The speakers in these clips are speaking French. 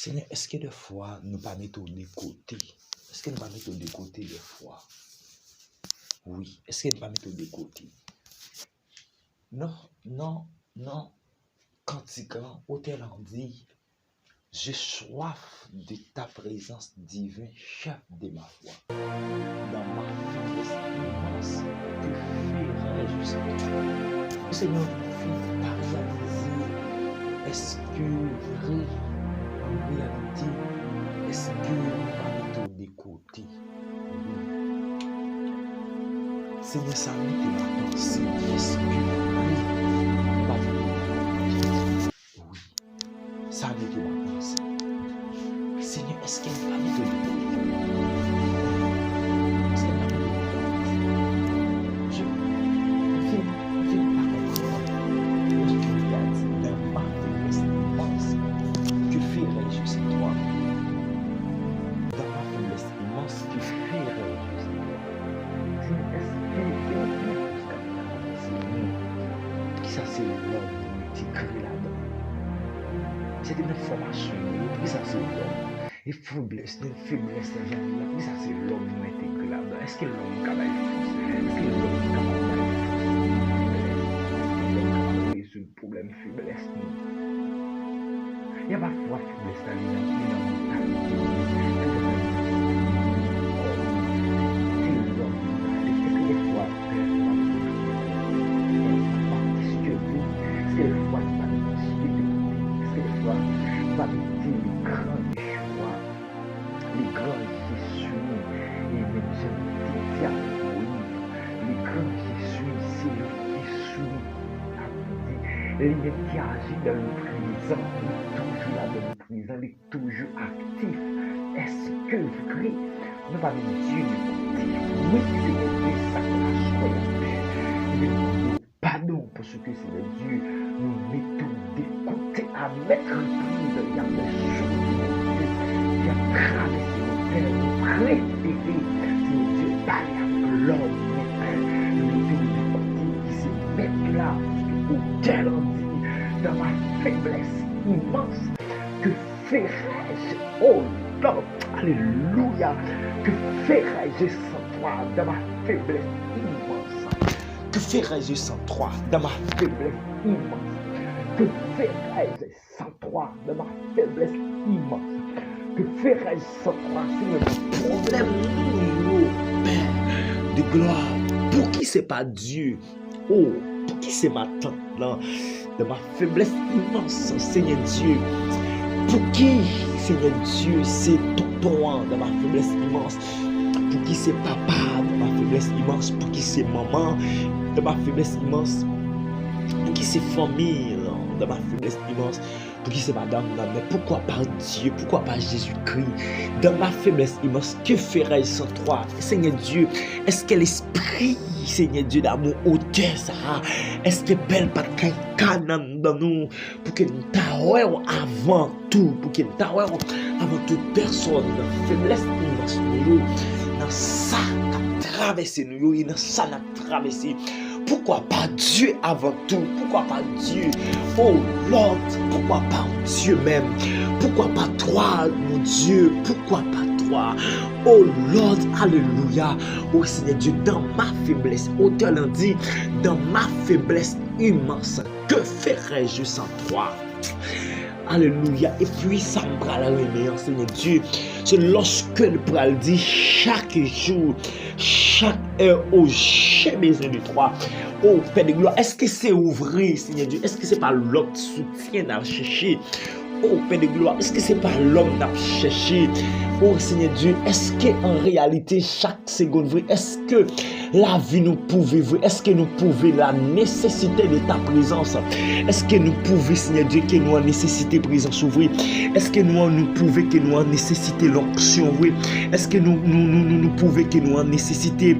Seigneur, est-ce que des fois, nous pas mettre de côté? Est-ce que nous pas mettre de côté des fois? Oui. Est-ce que nous pas mettre de côté? Non, non, non. Cantican, autel en dit, j'ai soif de ta présence divine, chef de ma foi. Dans ma faiblesse immense, que ferai-je sans toi? Seigneur, fais paralysé. Est-ce que vrai, en réalité, est-ce que nous pas mettre de côté? Oui. Seigneur, ça m'est ma pensée. Est-ce que vrai, nous pas mettre de côté? Oui. Ça m'est ma pensée. Seigneur, est-ce qu'elle va mettre de côté? Est-ce qu'elle va mettre de côté? Je ne pas comprendre lorsque tu as dit dans ma faiblesse immense, que ferai-je sans toi? Dans ma faiblesse immense, que ferai-je sans toi? Seigneur, est-ce que ça c'est l'homme qui crée là-dedans? C'est une information, qui ça c'est l'homme? Et faiblesse, une faiblesse, qui ça c'est l'homme intégré là-dedans? Est-ce que l'homme capable de faire? Est-ce que l'homme capable de résoudre le problème faiblesse? Il y a parfois faiblesse dans les mentalité. C'est l'homme. Est-ce que des fois, est-ce que des fois, est-ce que des fois, va mettre les grands choix, les grands Jésus, et même si les grands Jésus, c'est le Jésus, qui agit dans le présent, il est toujours là dans le présent, il est toujours actif. Est-ce que vrai, nous va Dieu nous oui, c'est ça que la soyons. Pardon pour ce que c'est le Dieu, nous mettons des côtés à mettre en prise, il y a des choses qui a traversé nos terres, nous préférer, c'est Dieu parler avec l'homme, nous mettons des côtés qui se mettent là, auquel on dit, dans ma faiblesse immense, que ferai-je, oh Lord, alléluia, que ferai-je sans toi, dans ma faiblesse immense? Que ferais-je sans toi dans ma faiblesse immense? Que ferais-je sans toi dans ma faiblesse immense? Que ferais-je sans toi? C'est le problème nouveau, Père de gloire. Pour qui c'est pas Dieu? Oh, pour qui c'est ma tante là? Dans ma faiblesse immense, Seigneur Dieu. Pour qui, Seigneur Dieu, c'est tonton dans ma faiblesse immense? Pour qui c'est papa dans ma faiblesse immense? Pour qui c'est maman dans ma faiblesse immense? Pour qui c'est famille dans ma faiblesse immense? Pour qui c'est madame? Mais pourquoi pas Dieu? Pourquoi pas Jésus-Christ? Dans ma faiblesse immense, que ferais-je sans toi? Seigneur Dieu, est-ce que l'esprit, Seigneur Dieu, d'amour auteur ça? Est-ce que belle pas quelqu'un dans nous? Pour que nous t'aouons avant tout, pour que nous t'aouons avant toute personne dans la faiblesse immense, dans ça qu'a traversé nous, dans ça n'a traversé. Pourquoi pas Dieu avant tout? Pourquoi pas Dieu? Oh Lord, pourquoi pas Dieu même? Pourquoi pas toi, mon Dieu? Pourquoi pas toi? Oh Lord, alléluia. Oh Seigneur Dieu, dans ma faiblesse, auteur l'a dit, dans ma faiblesse immense, que ferais-je sans toi? Alléluia. Et puis, ça me prend la remercier, Seigneur Dieu. C'est lorsque le pral dit chaque jour, chaque heure, oh, j'ai besoin de toi. Oh, Père de gloire, est-ce que c'est ouvrir, Seigneur Dieu? Est-ce que c'est pas l'autre soutien à chercher? Oh, Père de gloire, est-ce que c'est pas l'homme à chercher? Oh, Seigneur Dieu, est-ce qu'en réalité, chaque seconde vrai, est-ce que la vie nous pouvait vrai? Est-ce que nous pouvons la nécessité de ta présence? Est-ce que nous pouvons, Seigneur Dieu, que nous en nécessité présence ouvrir? Est-ce que nous pouvons que nous en nécessité l'onction ouvrir? Est-ce que nous pouvons que nous en nécessité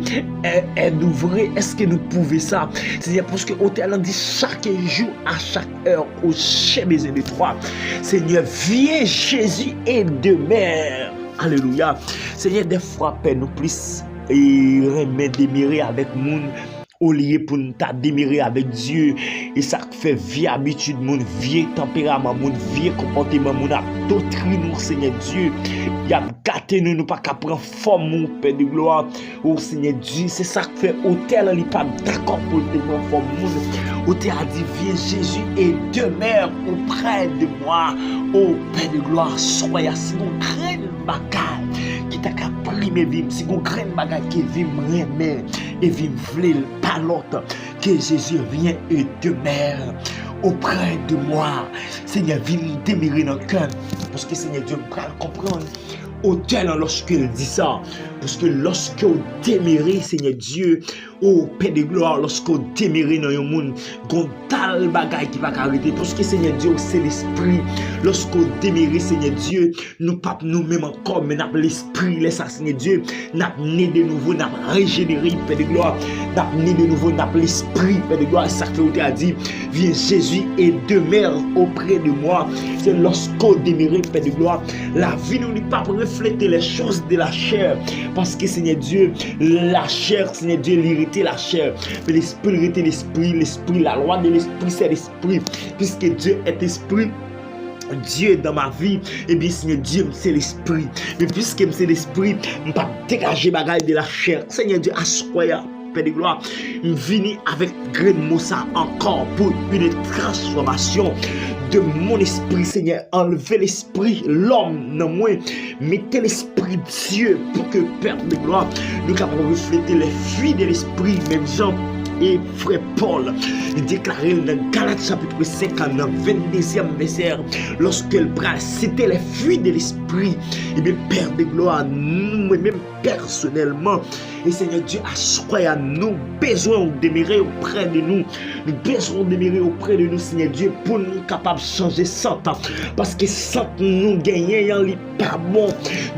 aide ouvrir? Est-ce que nous pouvons ça? Seigneur, parce que au talent dit chaque jour, à chaque heure, au j'ai besoin de toi. Seigneur, viens Jésus et demeure. Alléluia. Seigneur, des fois, Père, nous plus et remettre démirer avec moun au lieu pour nous démérer avec Dieu. Et ça fait vie habitude, mon vieux tempérament, mon vieux comportement, mon doctrine, Seigneur Dieu. Il a gâté nous pas qu'à prendre forme, mon Père de gloire. Oh Seigneur Dieu, c'est ça que fait hôtel, il n'est pas d'accord pour te prendre forme. Hôtel a dit, viens Jésus et demeure auprès de moi. Oh Père de gloire, soyez si vous craignez bagaille qui t'a pris mes vies, si vous craignez bagaille qui vit me et vit v'ler pas l'autre, que Jésus vient et demeure auprès de moi. Seigneur, viens demeurer dans le cœur, parce que Seigneur Dieu me comprendre. Autel lorsque il dit ça, parce que lorsque vous demeurez, Seigneur Dieu, oh Père de gloire, lorsque vous demeurez dans le monde, gon tal bagay qui va arrêter, parce que Seigneur Dieu, c'est l'esprit. Lorsque vous demeurez, Seigneur Dieu, nous pas nous-mêmes encore, mais nous l'esprit, laisse ça, Seigneur Dieu, nous né de nouveau, nous régénéré, Père de gloire, nous né de nouveau, nous l'esprit, Père de gloire, ça fait où tu as dit, viens Jésus et demeure auprès de moi. C'est lorsque vous demeurez, Père de gloire, la vie nous n'est pas pour refléter les choses de la chair, parce que Seigneur Dieu, la chair, Seigneur Dieu, l'irrité la chair, mais l'esprit l'irrité l'esprit, la loi de l'esprit c'est l'esprit, puisque Dieu est esprit. Dieu dans ma vie, et bien Seigneur Dieu, c'est l'esprit. Mais puisque c'est l'esprit, je ne peux pas dégager bagaille de la chair. Seigneur Dieu, assoya, Père de gloire, je viens avec grain de ça encore pour une transformation de mon esprit, Seigneur. Enlevez l'esprit, l'homme dans moi, mettez l'esprit Dieu pour que Père de gloire, nous capables de refléter les fruits de l'esprit, même Jean et frère Paul, il déclarait dans Galates chapitre 5, dans 22e verset, lorsqu'il citer les fruits de l'esprit, et bien Père de gloire, nous-mêmes personnellement, et Seigneur Dieu, à nous besoin de demeurer auprès de nous, nous besoin de demeurer auprès de nous, Seigneur Dieu, pour nous capables de changer 100 ans, parce que 100 nous gagnons, il pas bon,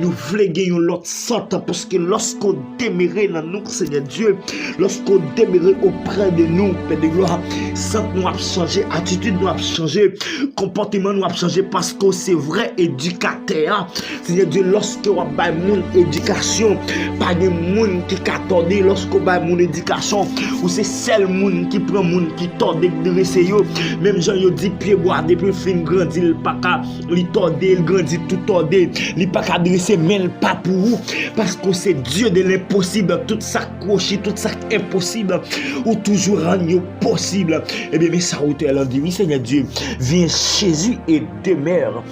nous voulons gagner l'autre 100 ans, parce que lorsqu'on demeurait dans nous, Seigneur Dieu, lorsqu'on demeurait auprès de nous, Père de gloire, 100 nous a changé, attitude nous a changé, comportement nous a changé, parce que c'est vrai éducateur, Seigneur Dieu, lorsqu'on a pas mon éducation, pas de monde qui attendait lorsqu'on a mon éducation, ou c'est seul monde qui prend monde qui tord de dresser yo, même Jean yo dit pied bois depuis fin grandi, il pas qu'à li torder, il grandit tout torder, il pas qu'à dresser mais pas pour vous, parce que c'est Dieu de l'impossible, tout ça croché, tout ça impossible, ou toujours rendre possible. Et bien mais ça hauteur elle dit oui Seigneur Dieu, viens Jésus et demeure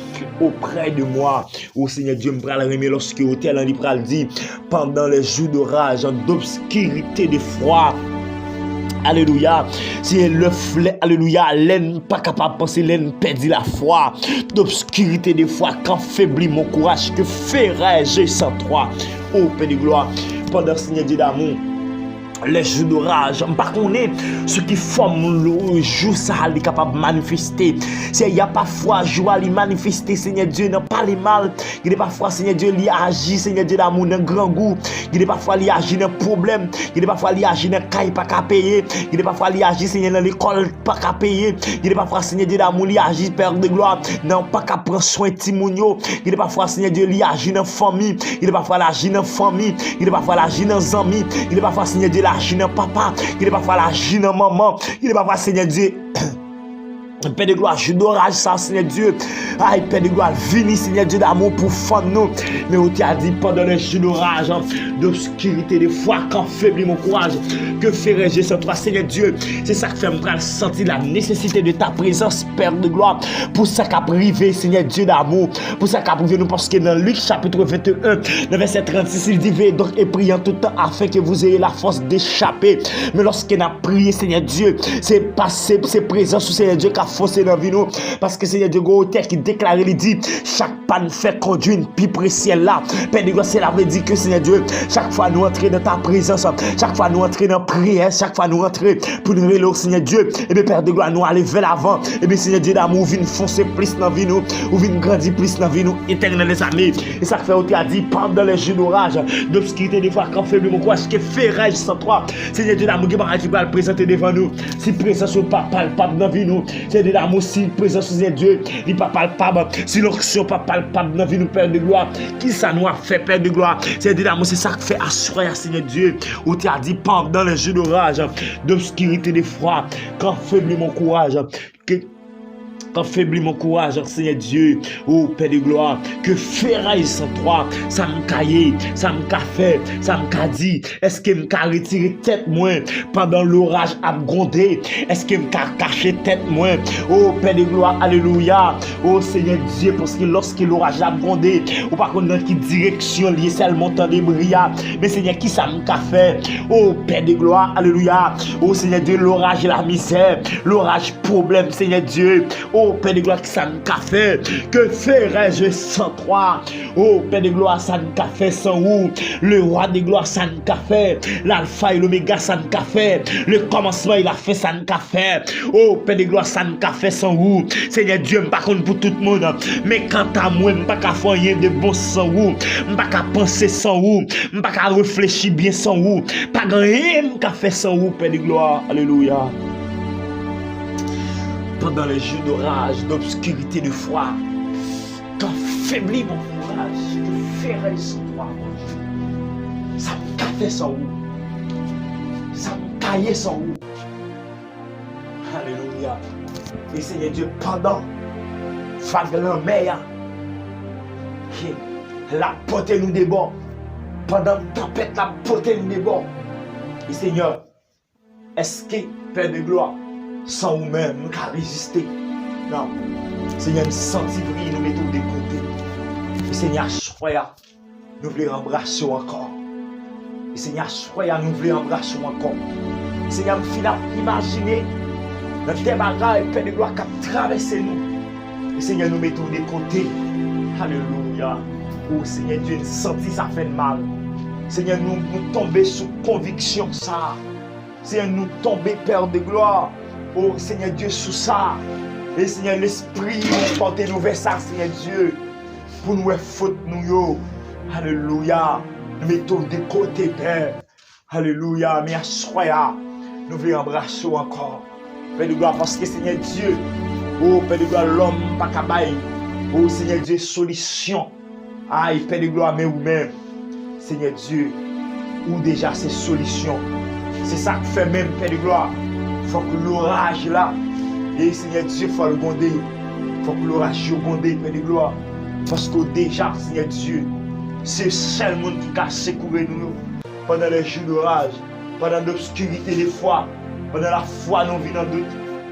auprès de moi. Oh Seigneur Dieu, me pral remet lorsque hôtel en pral dit pendant les jours d'orage, d'obscurité, de froid. Alléluia. C'est le flé, alléluia. L'aine pas capable de penser, l'aine perdit la foi. D'obscurité des fois, quand faiblit mon courage, que ferai-je sans toi? Oh Père de gloire, pendant Seigneur Dieu d'amour, les jours d'orage, par contre, ce qui forme le jour, ça est capable de manifester. Il y a parfois joie à manifester, Seigneur Dieu, n'a pas les mal. Il y a parfois, Seigneur Dieu, il agit, Seigneur Dieu d'amour, dans grand goût. Il y a parfois, il agit dans problème. Il y a parfois, il agit dans caille, pas qu'à payer. Il y a parfois, il agit, Seigneur, dans l'école, pas qu'à payer. Il y a parfois, Seigneur Dieu d'amour, il agit, Père de gloire, non, pas qu'à prendre soin de Timonio. Il y a parfois, Seigneur Dieu, il agit dans famille. Il y a parfois, il agit dans famille. Il y a parfois, il agit dans amis. Il y a parfois, Seigneur Dieu, agit dans papa, il est parfois l'agir dans maman, il est parfois Seigneur Dieu. Père de gloire, je d'orage ça, Seigneur Dieu. Aïe, Père de gloire, vini, Seigneur Dieu d'amour pour fendre nous. Mais on t'a dit pendant le jour d'orage, d'obscurité, de foi, quand faiblit mon courage, que ferai-je sans toi, Seigneur Dieu? C'est ça qui fait me sentir la nécessité de ta présence, Père de gloire. Pour ça qu'a privé, Seigneur Dieu d'amour. Pour ça qu'a privé nous, parce que dans Luc chapitre 21, le verset 36, il dit, veillez donc et priez en tout temps afin que vous ayez la force d'échapper. Mais lorsqu'on a prié, Seigneur Dieu, c'est passé, c'est présence, Seigneur Dieu, qu'a forcé dans vie nous, parce que Seigneur Dieu Gauthier qui déclare, il dit chaque panne fait conduire une pipe précielle là. Père de gloire, cela veut dire que Seigneur Dieu, chaque fois nous entrer dans ta présence, chaque fois nous entrer dans prière, chaque fois nous entrer pour nous révéler, Seigneur Dieu, et bien Père de gloire, nous aller vers l'avant, et bien Seigneur Dieu d'amour, vient foncer plus dans vie nous, ou vient grandir plus dans vie nous, éternel les amis. Et ça fait, on t'a dit pendant les jours d'orage, d'obscurité des fois, quand faiblit mon courage, que ferai-je sans toi? Seigneur Dieu d'amour, qui va le présenter devant nous, si présence ou pas palpable dans vie nous, c'est-à-dire l'amour, si présence, Seigneur Dieu, il n'est pas palpable, si l'onction n'est pas palpable dans la vie de Père de gloire, qui ça nous a fait, Père de gloire, c'est-à-dire l'amour, c'est ça qui fait assurer, Seigneur Dieu, où tu as dit, pendant les jours d'orage, d'obscurité, d'effroi, quand faiblit mon courage, quand faiblit mon courage, Seigneur Dieu, oh Père de gloire, que ferraille sans toi, ça me caillé, ça me fait, ça me dit, est-ce que me retiré tête moins pendant l'orage à gronder, est-ce que me caché tête moins, oh Père de gloire, alléluia, oh Seigneur Dieu, parce que lorsque l'orage a grondé, ou par contre dans quelle direction lié seulement temps de bria, mais Seigneur, qui ça me fait, oh Père de gloire, alléluia, oh Seigneur Dieu, l'orage et la misère, l'orage problème, Seigneur Dieu, oh Père de gloire, ça ne fait, que ferais-je sans toi? Oh Père de gloire, ça ne fait sans où? Le roi de gloire, ça ne fait, l'alpha et l'oméga, ça ne fait, le commencement, il a fait, ça ne fait. Oh Père de gloire, ça ne fait sans où? Seigneur Dieu, par contre pour tout le monde, mais quant à moi, je ne peux pas faire rien de bon sans où, je ne peux pas penser sans où, je ne peux pas réfléchir bien sans où, pas rien de faire sans où, Père de gloire, alléluia. Pendant les jours d'orage, d'obscurité, de froid, quand faiblit mon courage, que ferais sans toi, mon Dieu. Ça me cafait sans vous. Ça me caillait sans vous. Alléluia. Et Seigneur Dieu, pendant vague la mer, la porte nous des bords. Pendant tempête, la porte nous des bords. Et Seigneur, est-ce que, Père de gloire, sans vous-même, nous n'avons résister? Non. Seigneur, nous sentons briller, nous mettons des côtés. Et Seigneur, soyez, nous voulons embrasser encore. Et Seigneur, soyez, nous voulons embrasser encore. Et Seigneur, nous finissons imaginer notre bagaille, Père de gloire, qui a traversé nous. Et Seigneur, nous mettons des côtés. Alléluia. Oh Seigneur Dieu, nous sentons ça fait mal. Seigneur, nous tombons sous conviction ça. Seigneur, nous tombons, Père de gloire. Oh Seigneur Dieu, sous ça. Et Seigneur, l'Esprit nous porte nous vers ça, Seigneur Dieu. Pour nous faute nous yo. Alléluia. Nous mettons de côté, Père. Alléluia. Mais à soya, nous voulons embrasser encore. Père de gloire, parce que Seigneur Dieu, oh Père de gloire, l'homme pas cabaye. Oh Seigneur Dieu, solution. Aïe, Père de gloire, mais vous-même, Seigneur Dieu, ou déjà ces solutions. C'est ça que fait même, Père de gloire. Il faut que l'orage là, et Seigneur Dieu, il faut le gronder. Il faut que l'orage soit grondé, Père de gloire. Parce que déjà, Seigneur Dieu, c'est le seul monde qui a secoué nous pendant les jours d'orage, pendant l'obscurité des fois, pendant la foi nous vit dans doute,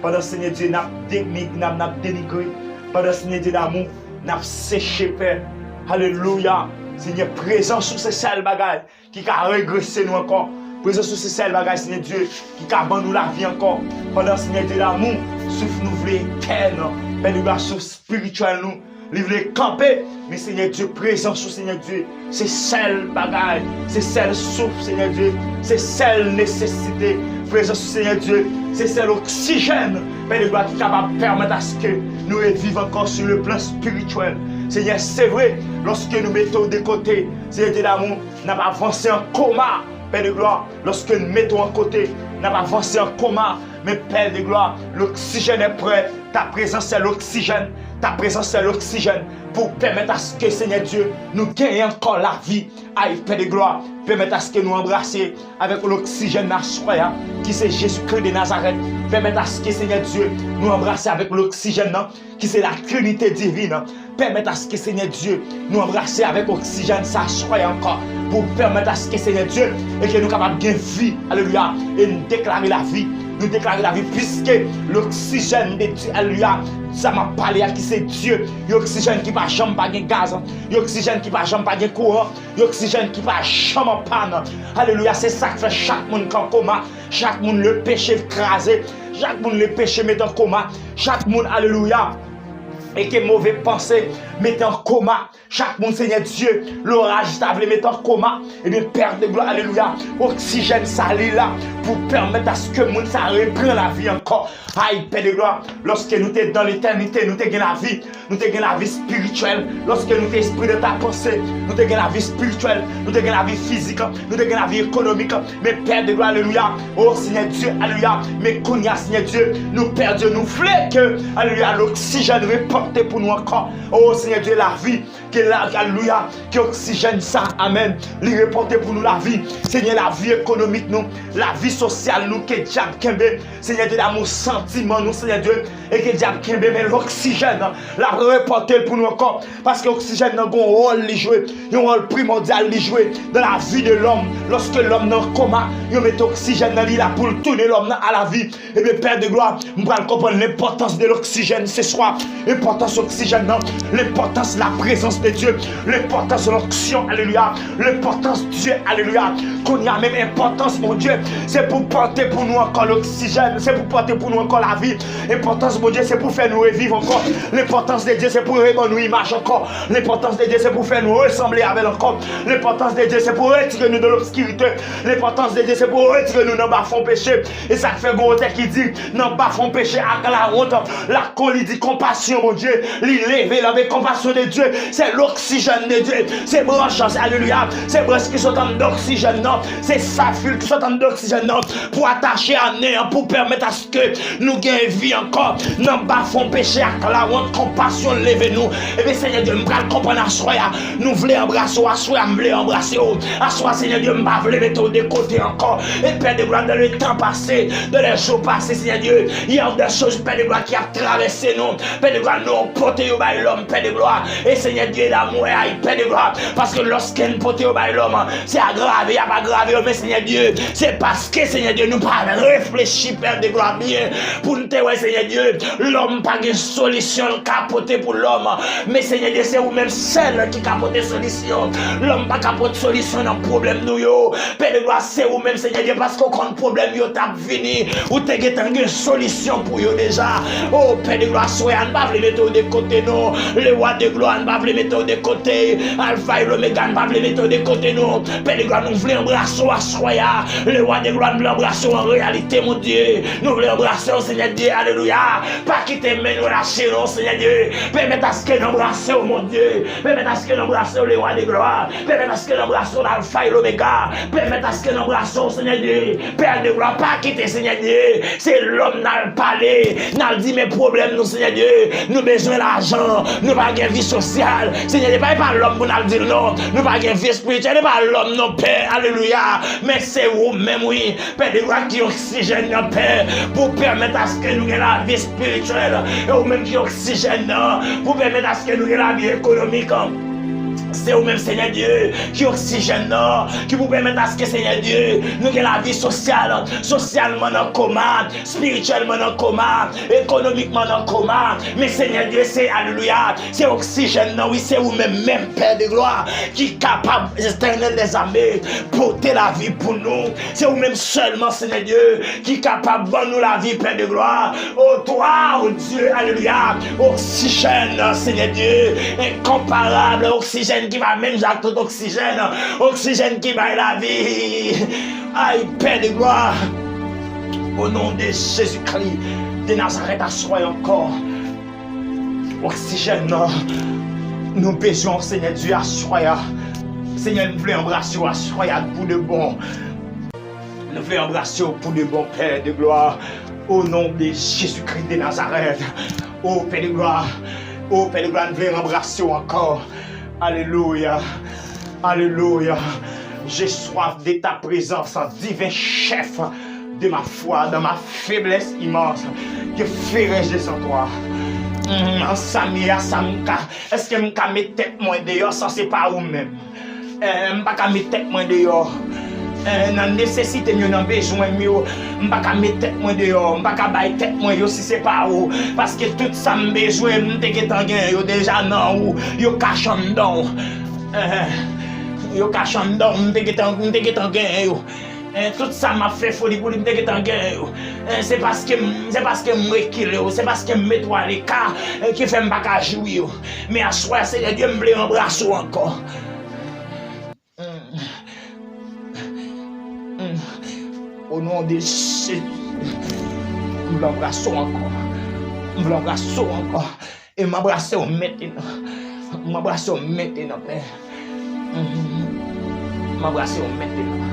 pendant Seigneur Dieu, nous avons dénigré, pendant Seigneur Dieu d'amour, nous avons séché, Père. Alléluia. Seigneur, présent sur ces seuls bagailles qui a régressé nous encore. Présent sur ces seuls bagailles, Seigneur Dieu, qui a abandonné la vie encore. Pendant Seigneur Dieu l'amour, souffle nous voulons éternel. Père de gloire, souffle spirituel nous. Nous voulons camper. Mais Seigneur Dieu, présent sur Seigneur Dieu, c'est seuls bagailles, c'est seul souffle, Seigneur Dieu, c'est seule nécessité. Présent sur Seigneur Dieu, c'est seul oxygène, Père de gloire, qui est capable de permettre à ce que nous vivons encore sur le plan spirituel. Seigneur, c'est vrai, lorsque nous mettons de côté, Seigneur Dieu d'amour, n'a pas avancé en coma, Père de gloire, lorsque nous mettons en côté, n'a pas avancé en coma, mais Père de gloire, l'oxygène est prêt, ta présence c'est l'oxygène, ta présence c'est l'oxygène, pour permettre à ce que, Seigneur Dieu, nous gagnions encore la vie. Aïe, Père de gloire, permettre à ce que nous embrassions avec l'oxygène national, qui c'est Jésus-Christ de Nazareth. Permettre à ce que, Seigneur Dieu, nous embrassions avec l'oxygène, qui c'est la Trinité divine. Permettre à ce que, Seigneur Dieu, nous embrassions avec l'oxygène, ça soit encore, pour permettre à ce que, Seigneur Dieu, et que nous sommes capables de gagner vie, alléluia, et nous déclarer la vie. Nous déclarer la vie, puisque l'oxygène de Dieu, alléluia, ça m'a parlé à qui c'est Dieu. L'oxygène qui va jamais pas de gaz, l'oxygène qui va jamais pas de courant, l'oxygène qui va jamais en panne. Alléluia, c'est ça que fait chaque monde en coma, chaque monde le péché écrasé, chaque monde le péché met en coma, chaque monde, alléluia, et que mauvais pensée met en coma, chaque monde, Seigneur Dieu, l'orage table met en coma, et bien Père de gloire, alléluia, oxygène salé là, pour permettre à ce que monde ça reprend la vie encore. Aïe, Père de gloire, lorsque nous sommes dans l'éternité, nous sommes la vie spirituelle. Lorsque nous sommes esprit de ta pensée, nous sommes la vie spirituelle, nous sommes la vie physique, nous sommes la vie économique. Mais Père de gloire, alléluia, oh Seigneur Dieu, alléluia, mais qu'on y a Seigneur Dieu, nous Père Dieu, nous voulons que, alléluia, l'oxygène reporté pour nous encore. Oh Seigneur Dieu, la vie, que alléluia, que oxygène ça, amen, lui reporter pour nous la vie. Seigneur, la vie économique, nous, la vie sociale, nous, que diable kembe, Seigneur Dieu, d'amour sentiment, nous, Seigneur Dieu, et que diable kembe, mais l'oxygène, la reporter pour nous encore, parce que l'oxygène a un rôle à jouer, un rôle primordial à jouer dans la vie de l'homme. Lorsque l'homme est en coma, il met l'oxygène dans là pour tourner l'homme à la vie. Et bien, Père de gloire, nous allons comprendre l'importance de l'oxygène ce soir, l'importance de l'oxygène, l'importance de la présence de Dieu, l'importance de l'onction, alléluia, l'importance de Dieu, alléluia, qu'on y a même importance, mon Dieu, c'est pour porter pour nous encore l'oxygène, c'est pour porter pour nous encore la vie. L'importance, mon Dieu, c'est pour faire nous revivre encore. L'importance de Dieu, c'est pour rendre nous image encore. L'importance de Dieu, c'est pour faire nous ressembler avec encore. L'importance de Dieu, c'est pour retirer nous de l'obscurité. L'importance de Dieu, c'est pour retirer nous dans bas fond péché. Et ça fait Gonte qui dit, dans bas fond péché, à la honte, la colle, dit compassion, mon Dieu. L'élever, la compassion de Dieu, c'est l'oxygène de Dieu. C'est branche, alléluia. C'est branche qui sont en d'oxygène, non. C'est sa fil qui sont en d'oxygène, non. Pour attacher à néant, pour permettre à ce que nous gagnions vie encore. Non, bas fond péché, à la honte, compassion, levez-nous. Et bien, Seigneur Dieu, nous allons comprendre à soi, nous voulons embrasser, à soi, nous voulons embrasser. À soi, Seigneur Dieu, nous voulons mettre de côté encore. Et Père de gloire, dans le temps passé, dans les jours passés, Seigneur Dieu, il y a des choses, Père de gloire, qui a traversé nous. Père de gloire, nous porté au bail l'homme, Père de gloire. Et Seigneur Dieu, l'amour, Père de gloire. Parce que lorsqu'elle porté au bail l'homme, c'est aggravé, il n'y a pas aggravé, mais Seigneur Dieu, c'est parce que Seigneur Dieu, nous pas réfléchi, Père de gloire, bien. Pour nous dire, Seigneur Dieu, l'homme pas de solution capoter pour l'homme. Mais Seigneur Dieu, c'est vous-même seul qui capote solution. L'homme pas capote solution dans le problème nous yo. Père de gloire, c'est vous-même, Seigneur Dieu, parce qu'on compte problème yo t'a venu. Ou t'es une solution pour yo déjà. Oh, Père de gloire, soyez ne pas les mettre de côté non. Le roi de gloire ne pas les mettre de côté. Alpha et l'Oméga ne pas les mettre de côté non. Père de gloire, nous voulons embrasser à soya. Le roi de gloire, nous voulons embrasser en réalité, mon Dieu. Nous voulons embrasser, Seigneur Dieu, alléluia. Pas quitter, mais nous lâcher, non, Seigneur Dieu. Permettez à ce que nous embrassions, mon Dieu. Permettez à ce que nous embrassions le roi de gloire. Permettez à ce que nous embrassions l'Alpha et l'Oméga. Permettez à ce que nous embrassions, Seigneur Dieu. Père de gloire, pas quitter, Seigneur Dieu. C'est l'homme n'a le parler, n'a le dit mes problèmes, nous, Seigneur Dieu. Nous besoin d'argent, nous pas de vie sociale. Seigneur Dieu, pas l'homme pour nous dire non. Nous pas de vie spirituelle, pas l'homme, non, Père. Alléluia. Mais c'est vous-même, oui. Père de gloire qui oxygène, non, Père, pour permettre à ce que nous ayons la vie spirituelle. Et vous-même qui oxygène, pour permettre à ce que nous ayons la vie économique. C'est vous-même, Seigneur Dieu, qui oxygène, qui vous permet à ce que, Seigneur Dieu, nous ayons la vie sociale, socialement en coma, spirituellement en coma, économiquement en coma. Mais Seigneur Dieu, c'est alléluia, c'est oxygène, oui, c'est vous-même, même Père de gloire, qui est capable, éternel des armées, porter la vie pour nous. C'est vous-même seulement, Seigneur Dieu, qui est capable de donner nous la vie, Père de gloire. Oh, toi, oh Dieu, alléluia, oxygène, Seigneur Dieu, incomparable, oxygène qui va même avec tout oxygène, oxygène qui va la vie. Aïe, Père de gloire, au nom de Jésus-Christ de Nazareth, assoyez encore. Oxygène, nous besoin, Seigneur Dieu, assoyez. Seigneur, nous voulons embrasser, assoyez pour de bon. Nous voulons embrasser pour de bon, Père de gloire, au nom de Jésus-Christ de Nazareth. Oh, Père de gloire, nous voulons embrasser encore. Alléluia, alléluia. J'ai soif de ta présence, divin chef de ma foi, dans ma faiblesse immense. Que ferais-je sans toi? Samia, Samka, est-ce que je peux mettre tête moi dehors sans c'est pas vous-même? Je ne peux pas mettre tête moi dehors. Dans nécessité, dans besoin, je ne peux pas mettre tête moi dehors. Je ne peux pas mettre tête moi si c'est pas vous. Parce que tout ça, je besoin, je déjà non, je cache en dedans. Je cache en dedans, je tout ça m'a fait folie pour lui mettre en guerre. C'est parce que je me recule, c'est parce que je me mets à l'écart qui fait me pas jouer. Mais à soi, c'est Dieu me veut embrasser encore. Au Au nom de Jésus, nous l'embrassons encore. Nous l'embrassons encore. Et m'embrassons maintenant. M'embrassons maintenant, Père. M'embrassons maintenant.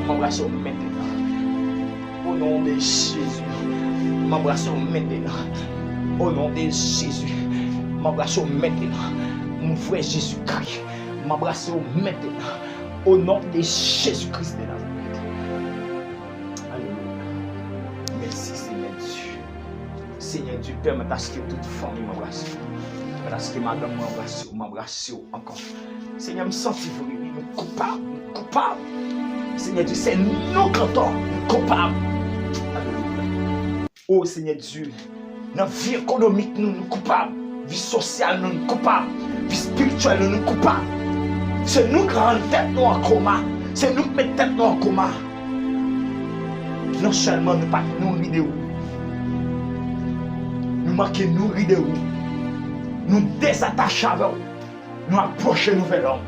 M'embrassons maintenant. Au nom de Jésus. M'embrassons maintenant. Au nom de Jésus. M'embrassons maintenant. Mon frère Jésus-Christ. M'embrassons maintenant. Au nom de Jésus-Christ de Nazareth. Alléluia. Merci Seigneur Dieu. Seigneur Dieu, permets à ce que toute famille m'embrasse. Permets à ce que madame m'embrasse encore. Seigneur, me sentis coupable. Seigneur Dieu, c'est nous cantons, coupables. Alléluia. Oh Seigneur Dieu, dans la vie économique, nous coupables. Vie sociale, nous coupables. Vie spirituelle, nous coupables. C'est nous qui rendons tête nous en coma. C'est nous qui mettons tête nous en coma. Non seulement nous pas nous rider où. Nous manquons nous rider où. Nous désattachons avec où. Nous approchons nous vers l'homme.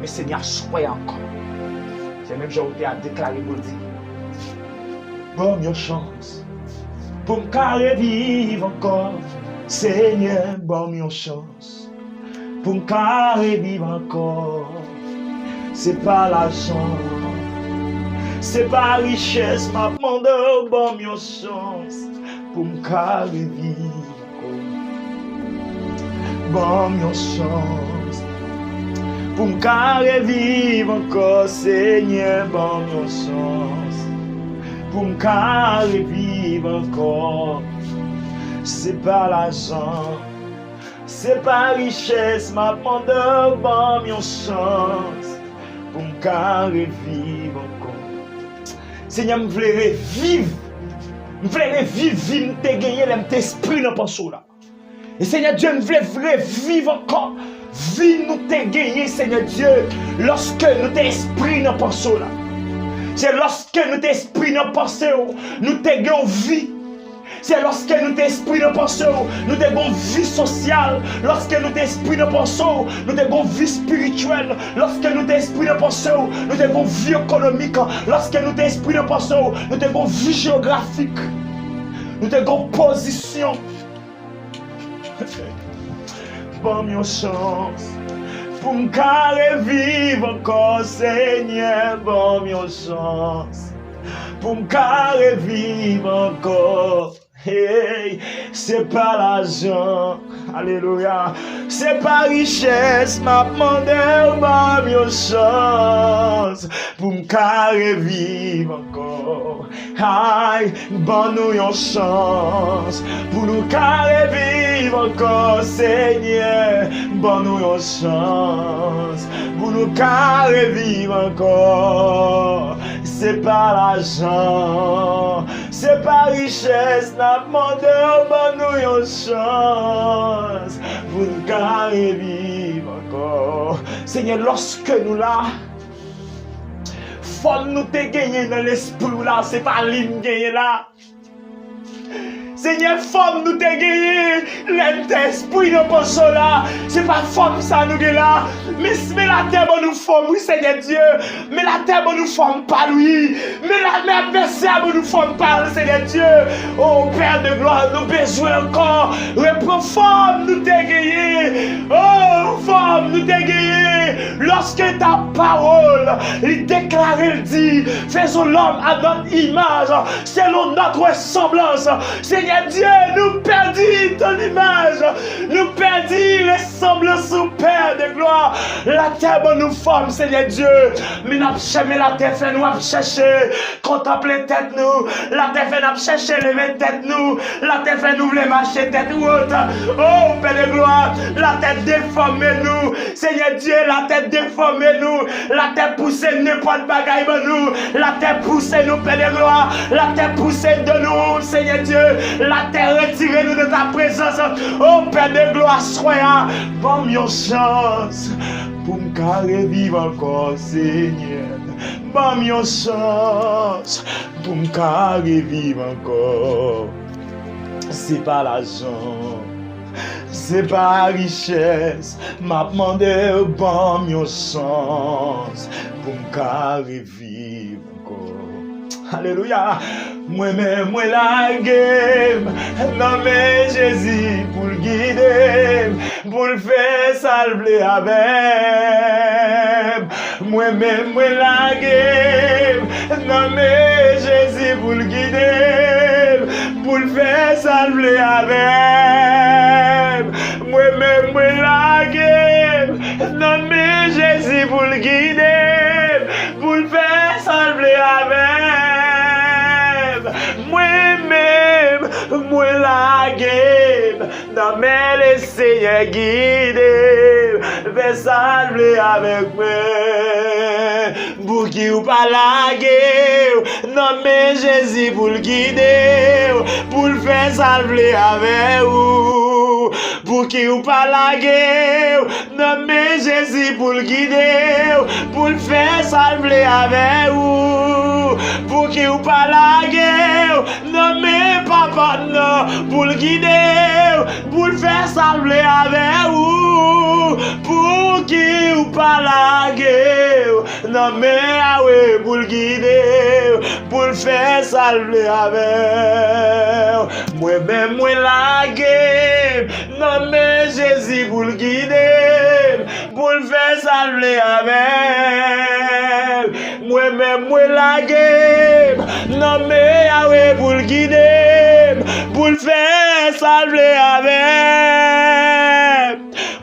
Mais Seigneur, soyez encore. C'est même jour où à déclarer pour dire. Bon, une chance. Pour me carrer vivre encore. Seigneur, bon, une chance. Pour me carrer vivre encore. C'est pas l'argent. C'est pas richesse. Ma demande, bon, une chance. Pour me carrer vivre encore. Bon, une chance. Pour me carrer vivre encore, Seigneur, bon, une chance. Pour me carrer vivre encore. C'est pas l'argent, c'est pas richesse, ma demande, bon, une chance. Pour me carrer vivre encore. Seigneur, je voulais vivre. Je voulais vivre, te gagner l'esprit dans le là. Et Seigneur Dieu, je voulais vivre encore. Vie nous te gagné, Seigneur Dieu, lorsque nous t'esprit dans le là. C'est lorsque nous t'esprit dans le nous te gagnons vie. C'est lorsque nous t'esprit dans le nous te gagnons vie sociale. Lorsque nous t'esprit dans le nous te gagnons vie spirituelle. Lorsque nous t'esprit dans le nous te gagnons vie économique. Lorsque nous t'esprit dans le nous te gagnons vie géographique. Nous te gagnons position. Bon, une chance pour me carrer vivre encore, Seigneur. Bon, une chance pour me carrer vivre encore. Hey, c'est pas l'argent, alléluia, c'est pas richesse, m'a demandé, bon, une chance pour me carrer vivre encore. Aïe, bon, nous une chance pour nous carrer vivre encore, Seigneur. Bon, nous une chance pour nous carrer vivre encore. C'est pas l'argent, c'est pas richesse, n'a demandé, bon, nous une chance pour nous carrer vivre encore. Seigneur, lorsque nous là, faut nous te gagner dans l'esprit là, c'est pas l'île gagner là. Seigneur, femme nous te gagné, l'esprit de poisson là, c'est pas femme ça nous gagne là, mais la terre nous forme, oui Seigneur Dieu, mais la terre nous forme pas lui, mais la adversaire nous forme pas, Seigneur Dieu. Oh Père de gloire, nous besoin encore, reprends femme nous te gagné, oh femme nous te gagné, lorsque ta parole, il déclare, il dit, faisons l'homme à notre image, selon notre ressemblance, Seigneur Dieu, nous perdis ton image, nous perdis ressemblance au Père de gloire. La terre nous forme, Seigneur Dieu, mais nous cherchons la terre, fait nous chercher, contempler tête nous, la terre fait nous chercher lever tête nous, la terre fait nous voulons marcher tête haute. Oh Père de gloire, la tête déforme nous, Seigneur Dieu, la tête déforme nous, la terre pousse n'importe bagaille nous, la terre pousse nous, Père de gloire, la terre pousse de nous, Seigneur Dieu. La terre retire-nous de ta présence. Oh Père de gloire, soyons. Bon, une chance pour me carrer vivre encore, Seigneur. Bon, une chance pour me carrer vivre encore. C'est pas l'argent, c'est pas la richesse. M'a demandé bon, une chance pour me carrer vivre encore. Alléluia. Moi-même, moi la game. Non mais Jésus pour le guider, pour le faire salver avec. Moi-même, moi la game. Non mais Jésus pour le guider, pour le faire salver avec. Moi-même, moi la game. Non mais Jésus pour le guider, pour le faire salver avec. Moi-même, moi la game. Non mais le Seigneur guide, fais salver avec moi. Pour qui ou pas la guerre, non mais Jésus pour le guider, pour le faire salver avec vous. Pour qui ou pas la guerre, non mais Jésus pour le guider, pour le faire salver avec vous. Pour qui ou pas la guerre, non mais papa non, pour le guider, pour le faire salver avec vous. Pour qui ou pas la guerre, non mais ah ouais, pour le guider, pour le faire salver avec. Moi-même, moi la guerre, non mais Jésus pour le guider, pour le faire salver avec. Moi-même, moi la guerre, non mais ah ouais, pour le guider, pour le faire salver avec.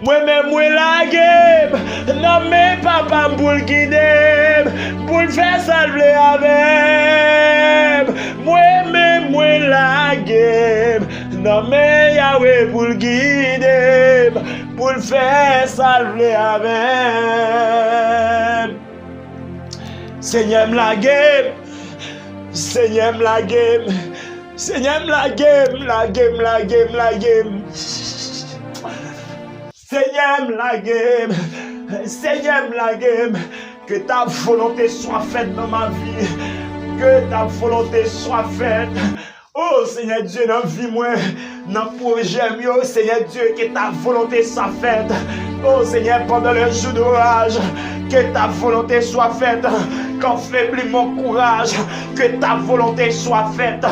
Moi-même, moi la guerre, non mais papa pour le guider, pour le faire salver avec. Moi-même, moi la guerre, non mais Yahweh pour le guider, pour le faire salver avec. Seigneur la game, Seigneur la game, Seigneur la game, la game, la game, la game. Seigneur la game, Seigneur la game, que ta volonté soit faite dans ma vie, que ta volonté soit faite. Oh Seigneur Dieu, dans la vie, moi, dans le projet, oh Seigneur Dieu, que ta volonté soit faite. Oh Seigneur, pendant le jour d'orage, que ta volonté soit faite. Quand faiblit mon courage, que ta volonté soit faite.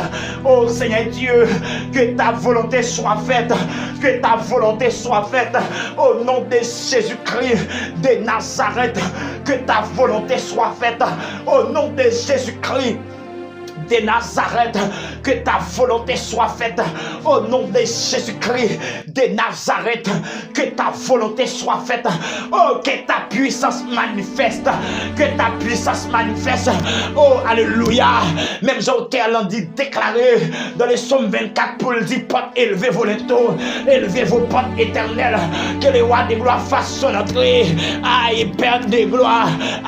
Oh Seigneur Dieu, que ta volonté soit faite. Que ta volonté soit faite. Au nom de Jésus-Christ de Nazareth, que ta volonté soit faite. Au nom de Jésus-Christ de Nazareth, que ta volonté soit faite. Au nom de Jésus-Christ de Nazareth, que ta volonté soit faite. Oh, que ta puissance manifeste, que ta puissance manifeste. Oh, alléluia. Même Jean-Terre l'a dit, déclaré dans les psaumes 24 pour le dire, porte, élevez vos linteaux, élevez vos portes éternelles, que les rois de gloire fassent son entrée. Aïe, Père de gloire,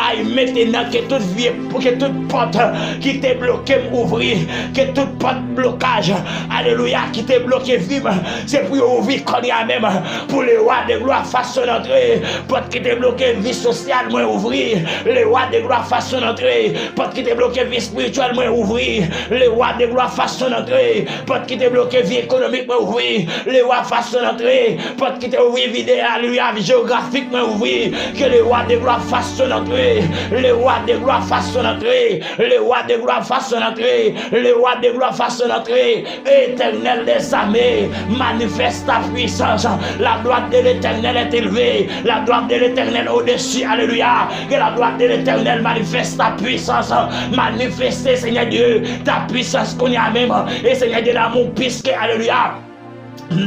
aïe, maintenant que toute vie, pour que toute porte qui t'est bloquée ouvrir, que toute porte blocage, alléluia, qui t'est bloqué vivre, c'est pour ouvrir qu'on y a même, pour les rois de gloire fassent son entrée. Porte qui t'est bloqué vie sociale, moi ouvrir, les rois de gloire fassent son entrée. Porte qui t'est bloqué vie spirituelle, moi ouvrir, les rois de gloire fassent son entrée. Porte qui t'est bloqué vie économique, moi ouvrir, les rois fassent son entrée. Porte qui t'est ouvert vie, alléluia, vie géographique, moi ouvrir, que les rois de gloire fassent son entrée. Les rois de gloire fassent son entrée. Les rois de gloire fassent son entrée. Le roi de gloire fasse son entrée. Éternel des armées, manifeste ta puissance. La droite de l'éternel est élevée. La droite de l'éternel au-dessus. Alléluia. Que la droite de l'éternel manifeste ta puissance. Manifeste, Seigneur Dieu, ta puissance qu'on y a même. Et Seigneur Dieu, l'amour, puisque, alléluia,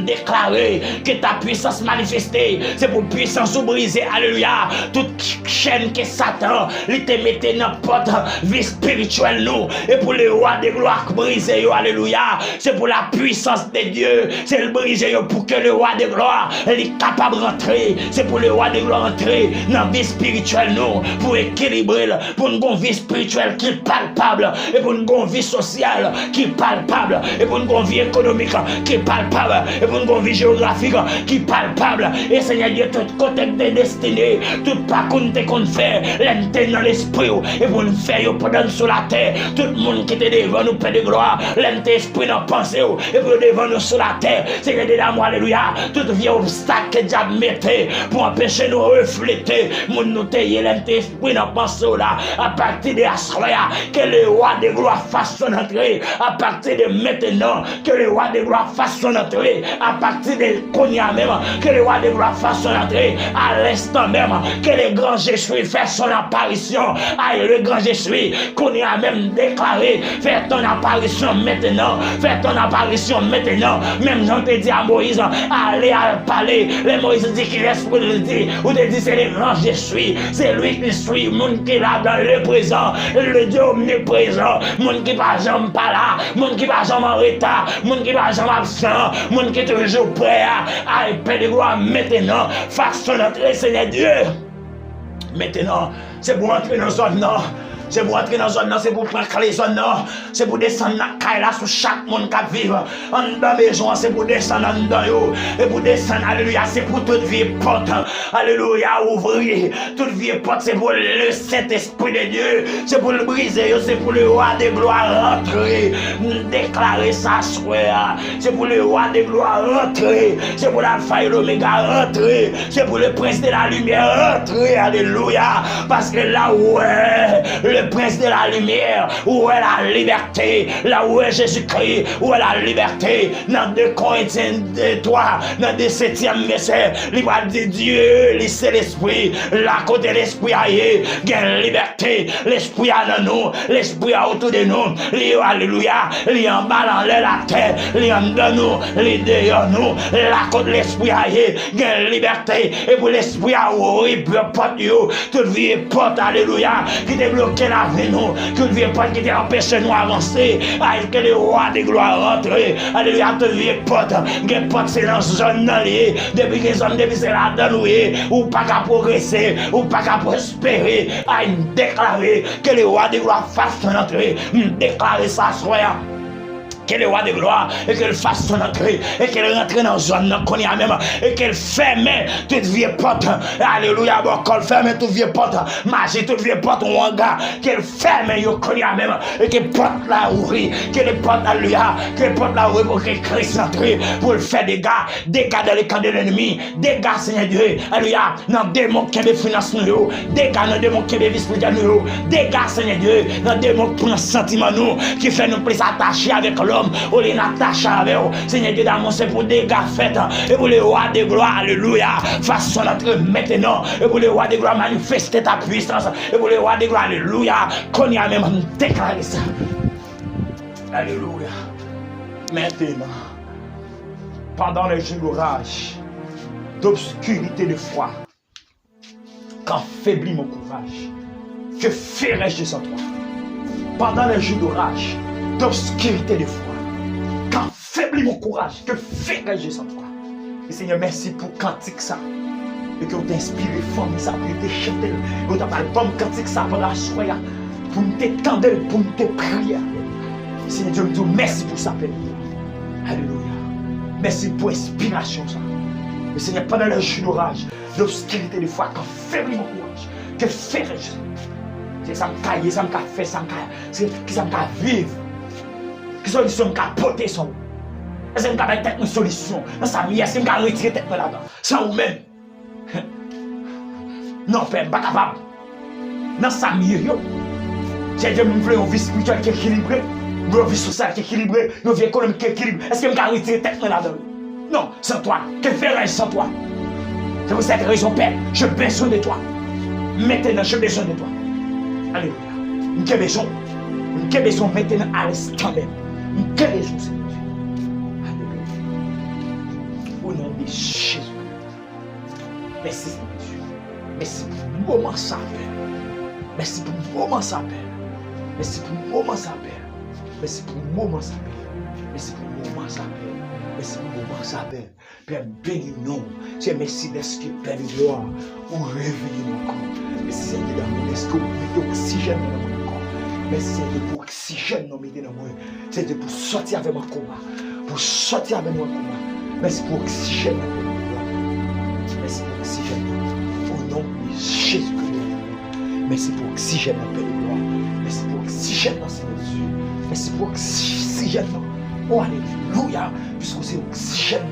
déclarer que ta puissance manifestée, c'est pour puissance ou briser, alléluia, toute chaîne que Satan il te mette dans porte vie spirituelle nous, et pour les rois de gloire briser, alléluia, c'est pour la puissance de Dieu, c'est le briser pour que le roi de gloire il est capable de rentrer, c'est pour le roi de gloire entrer dans la vie spirituelle nous, pour équilibrer, pour une vie spirituelle qui est palpable, et pour une vie sociale qui est palpable, et pour une vie économique qui est palpable. et pour une vie géographique qui est palpable. Et Seigneur Dieu, tout côté de destinée, tout pas qu'on fait, l'interne dans l'esprit, et pour nous faire pendant sur la terre, tout le monde qui était devant nous, Père de gloire, l'esprit dans pensée, et pour devant nous sur la terre, Seigneur de l'amour, alléluia, tout vieux obstacle que Dieu mettait pour empêcher nous refléter, nous tailler l'esprit dans pensée là, à partir de la soirée, que le roi de gloire fasse son entrée, à partir de maintenant, que le roi de gloire fasse son entrée, à partir de Konya même, que le roi de gloire fasse son entrée, à l'instant même, que le grand Jésus fasse son apparition, aïe, le grand Jésus, Konya même déclaré, fais ton apparition maintenant, fais ton apparition maintenant, même j'en te dis à Moïse, allez à parler, les Moïse dit qu'il reste pour le dire, ou te dit c'est le grand Jésus, c'est lui qui suit, monde qui est là dans le présent, le Dieu omniprésent, monde qui va jamais pas là, monde qui va jamais en retard, monde qui va jamais absent, monde qui est toujours prêt à Père de gloire maintenant, façon d'entrer, Seigneur Dieu. Maintenant, c'est pour entrer dans la zone, non. C'est pour entrer dans la zone, c'est pour prendre les zones, c'est pour descendre dans la caille sur chaque monde qui vit. En dans la maison, c'est pour descendre en dedans. Et pour descendre, alléluia, c'est pour toute vie porte. Alléluia, ouvrir. Toute vie porte, c'est pour le Saint-Esprit de Dieu. C'est pour le briser, c'est pour le roi de gloire rentrer. Déclarer ça, soir. C'est pour le roi de gloire rentrer. C'est pour l'alpha et l'oméga rentrer. C'est pour le prince de la lumière rentrer. Alléluia. Parce que là où est le prince de la lumière, où est la liberté, là où est Jésus-Christ, où est la liberté, dans 2 Corinthiens 3, dans 7e verset, il va dire Dieu, c'est l'esprit, là côté l'esprit aïe, il y a la liberté, l'esprit a dans nous, l'esprit a autour de nous, alléluia, il y a en bas dans la terre, il y a dans nous, il y a derrière nous, là côté l'esprit aïe, il y a la liberté, et pour l'esprit a horrible, porte, toute vie porte, alléluia, qui te bloqué la vie nous, que ne vient pas qui t'empêche nous avancer, que le roi de gloire rentre, alléluia, te vie porte, que porte c'est dans zone depuis que les hommes depuis c'est là dans nous, ou pas qu'à progresser, ou pas qu'à prospérer, à déclarer que le roi de gloire fasse son entrée, déclarer ça soit. Que le roi de gloire et qu'elle fasse son entrée et qu'elle rentre dans la zone qu'on y a même et qu'elle ferme toute vieille porte, alléluia, bon qu'elle ferme toute vieille porte, magie toute vieille porte ou un gars, qu'elle ferme yo qu'on y a même et qu'elle porte la ouvrir, qu'elle porte alléluia, qu'elle porte la ouvrir pour que Christ entre pour le faire des gars dans les camps de l'ennemi, des gars Seigneur Dieu, alléluia, dans des démons qui me financent nous, des gars dans des démons qui me vice nous, des gars Seigneur Dieu, dans des démons qui prennent sentiment nous, qui fait nous plus attachés avec l'homme. Ou les Natacha avec vous, Seigneur Dieu d'amour, c'est pour des gars faits, et pour le roi de gloire, alléluia, façon notre maintenant, et pour le roi de gloire, manifester ta puissance, et pour le roi de gloire, alléluia, qu'on y a même déclaré ça, alléluia, maintenant, pendant les jours d'orage, d'obscurité de foi, quand faiblit mon courage, que ferai-je sans toi? Pendant les jours d'orage, d'obscurité de foi, quand faiblit mon courage, que ferai-je sans toi? Et Seigneur, merci pour cantique ça. Et que vous t'inspirez, forme ça, pour te chanter. Et vous t'avez bon cantique ça pendant la soirée, pour nous t'étendre, pour nous te prier. Seigneur Dieu, nous disons merci pour ça, Père. Alléluia. Merci pour l'inspiration ça. Et Seigneur, pendant le jour d'orage, d'obscurité de foi, quand faiblit mon courage, que ferai-je? C'est ça me caille, ça me fait, ça me caille, c'est ça me vivre. Qui solution me porter son? Est-ce que me peut-être une solution? Dans sa vie, est-ce que me retirer tête là-dedans? Sans vous-même. Non, Père, pas capable. Dans sa vie, j'ai dit que je veux une vie spirituelle qui est équilibrée, une vie sociale qui est équilibrée, une vie économique qui est équilibrée. Est-ce que me retirer tête là-dedans? Non, sans toi. Que ferais-je sans toi? C'est pour cette raison, Père, je besoin de toi. Maintenant, je besoin de toi. Alléluia. Nous avons besoin. Nous avons besoin maintenant à l'instant même. Nous avons besoin, Seigneur Dieu. Alléluia. Au nom de Jésus. Merci, Seigneur Dieu. Merci pour le moment ça, Père. Merci pour le moment ça, Père. Merci pour le moment ça, Père. Merci pour le moment ça, Père. Merci pour le moment ça, Père. Merci pour le moment ça, Père. Père, bénis-nous. C'est merci d'être Père de gloire. Ou réveillez-nous encore. Merci Seigneur d'amour. Est-ce que vous mettez oxygène dans mon corps? Merci Seigneur pour oxygène dans mon corps. C'est pour sortir avec mon combat. Pour sortir avec mon combat. Merci pour l'oxygène. Merci pour l'oxygène. Au nom de Jésus-Christ. Merci pour l'oxygène, Père de gloire. Merci pour l'oxygène, Seigneur Dieu. Merci pour l'oxygène. Oh, alléluia. Puisque c'est l'oxygène.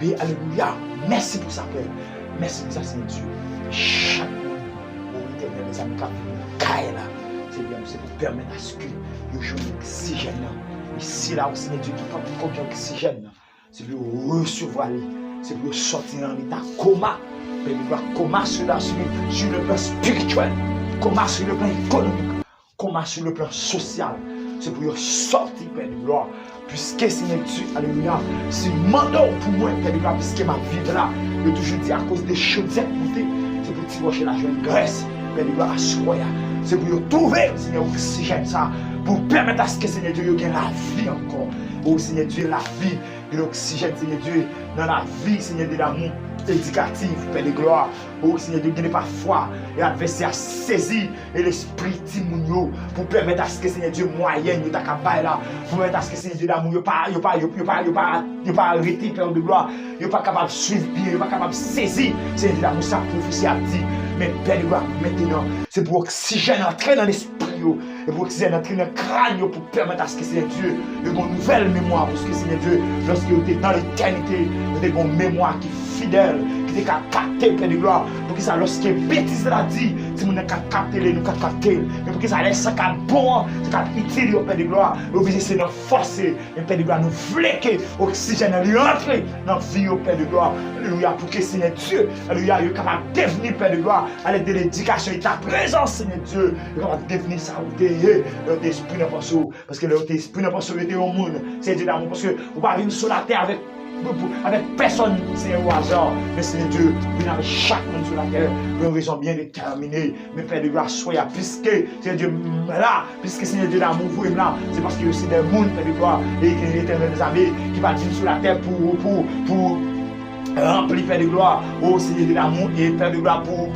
Et alléluia. Merci pour ça, Père. Merci pour ça, Seigneur Dieu. Chaque monde, au éternel, les amis, c'est pour permettre à ce que vous jouez l'oxygène. Ici, là, au Seigneur Dieu, qui prend combien d'oxygène, c'est pour recevoir, c'est pour sortir en état coma. Mais il doit coma sur le plan spirituel, coma sur le plan économique, coma sur le plan social. C'est pour sortir, Père de gloire. Puisque Seigneur Dieu, alléluia, c'est mandat pour moi, Père de gloire, puisque ma vie là, je toujours dis à cause des choses montées, c'est pour tirer la joie de grâce, Père de gloire, à soi. C'est pour trouver, Seigneur, l'oxygène, ça, pour permettre à ce que Seigneur Dieu ait la vie encore. Oh Seigneur Dieu, la vie, l'oxygène, Seigneur Dieu, dans la vie, Seigneur Dieu, l'amour éducatif, Père de gloire. Oh Seigneur Dieu, il parfois et l'adversaire saisi et l'esprit timounio pour permettre à ce que Seigneur Dieu moyen de ta là, pour permettre à ce que Seigneur Dieu l'amour, il pas arrêté, Père de gloire, il pas capable de suivre bien, il pas capable de saisir, Seigneur Dieu l'amour, ça prophétie a dit, mais Père de gloire, maintenant, c'est pour oxygène entrer dans l'esprit. Et pour oxygène entrer dans le crâne pour permettre à ce que Seigneur Dieu ait une nouvelle mémoire. Parce que Seigneur Dieu, lorsque vous êtes dans l'éternité, vous avez une mémoire qui est fidèle, qui est captée, Père de gloire. Pour que ça, lorsque bêtise l'a dit, si vous n'avez qu'à capter, nous qu'à capter. Mais pour que ça laisse ça bon, c'est utile, Père de gloire. Vous obligez c'est de forcer, et Père de gloire, nous voulons que l'oxygène lui entre dans la vie, Père de gloire. Alléluia, pour que Seigneur Dieu, alléluia, il est capable de devenir, Père de gloire, à l'aide de l'éducation et ta présence, Seigneur Dieu, il est capable de devenir ça, l'esprit n'a pas sous, parce que l'esprit n'a pas sous, il est au monde, c'est Dieu d'amour, parce que vous ne pouvez vivre sur la terre avec personne, c'est au hasard, mais Seigneur Dieu, vous avez chaque monde sur la terre, pour une raison bien déterminée, mais Père de gloire, soyez, puisque Seigneur Dieu là, puisque Seigneur Dieu d'amour, vous êtes là, c'est parce qu'il y a aussi des mondes, Père de gloire, et qu'il y a l'éternel des armées qui va vivre sur la terre pour remplir, Père de gloire, oh Seigneur de l'amour, et Père de gloire pour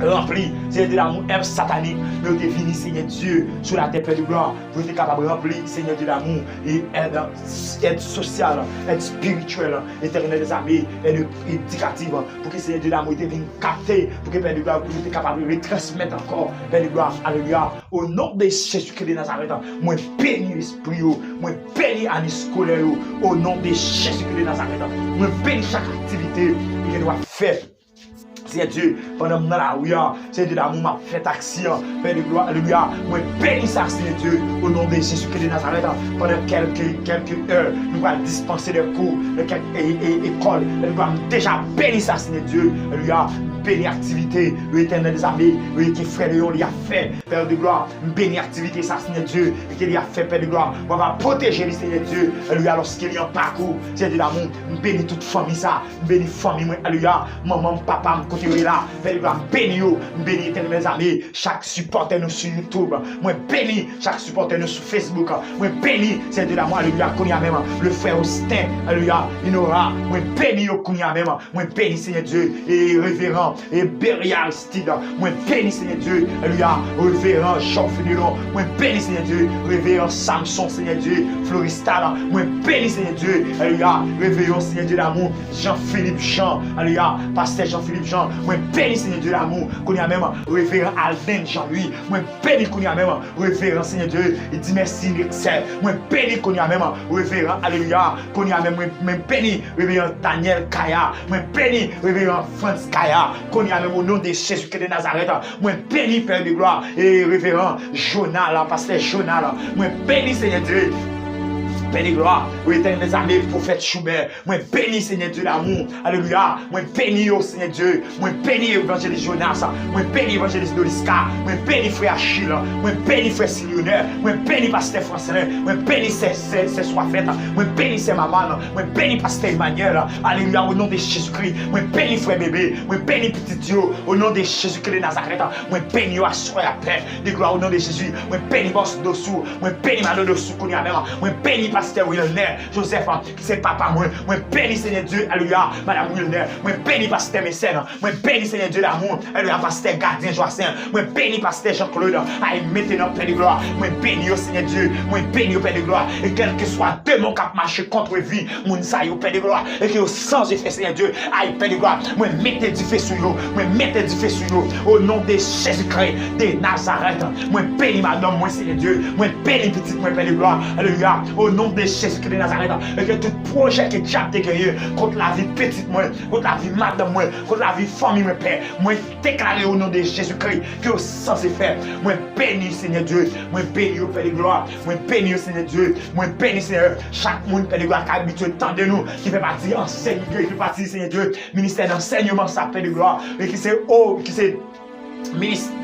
rempli, Seigneur de l'amour, aime satanique, mais vous êtes venu, Seigneur Dieu, sur la terre, Père de gloire, vous êtes capable de remplir, Seigneur de l'amour, et aide sociale, aide spirituelle, éternelle des armées, aide éducative, pour que Seigneur de l'amour devienne capté, pour que Père de gloire, vous êtes capable de le transmettre encore, Père de gloire, alléluia, au nom de Jésus-Christ de Nazareth, moi bénis l'esprit, moi bénis l'année scolaire, au nom de Jésus-Christ de Nazareth, moi bénis chaque activité qu'il doit faire. Seigneur Dieu, pendant que la rue, Seigneur Dieu d'amour m'a fait action, Père de gloire, alléluia. Moi, bénis ça, Seigneur Dieu, au nom de Jésus-Christ de Nazareth. Pendant quelques heures, nous allons dispenser des cours, de quelques écoles. Nous allons déjà bénir ça, Seigneur Dieu, alléluia. Bénis l'activité, l'éternel des armées, qui frère Léon lui a fait, Père de gloire, bénis l'activité, ça, Seigneur Dieu, et qu'il a fait, Père de gloire. On va protéger le Seigneur Dieu, alléluia, lorsqu'il y a un parcours, Seigneur Dieu d'amour, bénis toute famille, ça, bénis famille, alléluia, maman, papa, côté là, Père de gloire, bénis, bénis l'éternel des armées, chaque supporter nous sur YouTube, moi bénis chaque supporter nous sur Facebook, moi bénis, Seigneur Dieu d'amour, alléluia, qu'on y a même, le frère Austin, alléluia, Inora, moi bénis, qu'on y a même, moi bénis, Seigneur Dieu, et révérend, et Beria Aristide, moi bénis Seigneur Dieu, alléluia, révérend Jean-Philippe, moi bénis Seigneur Dieu, révérend Samson Seigneur Dieu, Floristal, moi bénis Seigneur Dieu, alléluia, révérend Seigneur Dieu d'amour, Jean-Philippe Jean, alléluia, pasteur Jean-Philippe Jean, moi bénis Seigneur Dieu d'amour, qu'on y a même révérend Alden Jean-Louis, moi bénis qu'on y a même révérend Seigneur Dieu, il dit merci Nexel, moi bénis qu'on y a même révérend, alléluia, qu'on y a même bénis révérend Daniel Kaya, moi bénis révérend France Kaya, qu'on y a même au nom de Jésus-Christ de Nazareth, moi bénis Père de gloire et révérend Jonah, pasteur Jonah, moi bénis Seigneur Dieu. Père de gloire, au éternel des armées, prophète Schubert, moi bénis Seigneur Dieu d'amour, alléluia, moi bénis au Seigneur Dieu, moi bénis évangéliste Jonas, moi bénis évangéliste Doliska, moi bénis frère Achille, moi bénis frère Silionnaire, moi bénis pasteur Français, moi bénis ses soifettes, moi bénis ses mamans, moi bénis pasteur Emmanuel, alléluia, au nom de Jésus-Christ, moi bénis frère bébé, moi bénis petit Dieu, au nom de Jésus-Christ de Nazareth, moi bénis à soi à paix, de gloire au nom de Jésus, moi bénis boss dessous, moi bénis madame dessous qu'on y a même, moi bénis pasteur Wilner, Joseph, qui c'est papa moi béni Seigneur Dieu, alléluia, madame Wilner, moi béni pasteur Mécène, moi béni Seigneur Dieu d'amour, alléluia, pasteur Gardien Joacin, moi béni pasteur Jean-Claude, aïe maintenant Père de gloire, moi béni au Seigneur Dieu, moi béni au Père de gloire, et quel que soit démon qui a marché contre vie, mon ça au Père de gloire, et que sans effet Seigneur Dieu, aïe Père de gloire, moi mettez du feu sur vous, moi mettez du feu sur vous, au nom de Jésus-Christ de Nazareth, moi béni madame, moi Seigneur Dieu, moi béni petite, moi Père de gloire, alléluia, au nom de Jésus-Christ de Nazareth, et que tout projet qui a été contre la vie petite, moi, contre la vie madame, moi, contre la vie famille, mon Père, moi déclaré au nom de Jésus-Christ que sans faire, moi béni Seigneur Dieu, moi béni au Père de gloire, moi béni au Seigneur Dieu, moi béni Seigneur, chaque monde Père de gloire qui habitué tant de nous, qui fait partie enseignement, qui fait partie Seigneur Dieu, ministère d'enseignement, ça Père de gloire, et qui c'est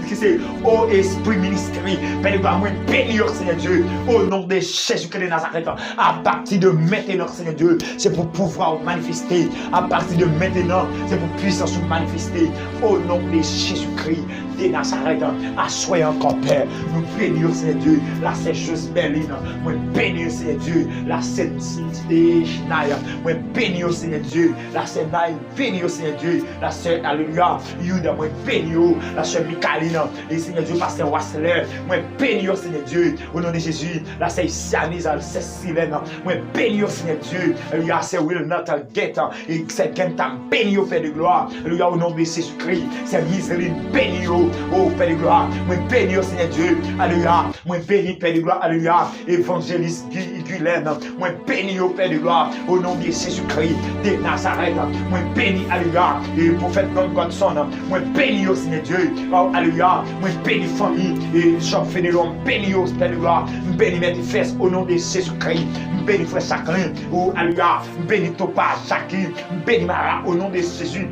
qui c'est ô esprit ministériel, Père de gloire, moi béni au Seigneur Dieu, au nom de Jésus-Christ de Nazareth, à partir de maintenant, Seigneur Dieu, c'est pour pouvoir manifester, à partir de maintenant, c'est pour puissance manifester, au nom de Jésus-Christ de Nazareth, assoyez encore Père, nous bénissons Seigneur Dieu, la sécheuse Berlin, moi bénis Seigneur Dieu, la Sainte-Cité Chinaï, moi bénis Seigneur Dieu, la Sénaï, bénis Seigneur Dieu, la sœur Alléluia, Yuda, moi bénis la sœur Michaeline, et Seigneur Dieu, pasteur Wassler, moi bénis Seigneur Dieu, au nom de Jésus, la sœur Sianize, c'est Sylvain, moi bénis Seigneur Dieu, Alléluia, c'est Will Not Get, et c'est Kenta, bénis Père de gloire, Alléluia, au nom de Jésus-Christ, c'est Miseline, bénis oh Père de gloire, moi bénis Seigneur Dieu, alléluia, moi bénis Père de gloire, alléluia, évangéliste Guylaine, moi bénis au Père de gloire, au nom de Jésus-Christ de Nazareth, moi bénis, alléluia, et prophète Don Godson, moi bénis au Seigneur Dieu, oh alléluia, moi bénis famille, et Jean Fénélon, bénis au Père de gloire, bénis mes fesses au nom de Jésus-Christ, bénis frère Chacun, oh alléluia, bénis Topa, Jackie, bénis Mara au nom de Jésus.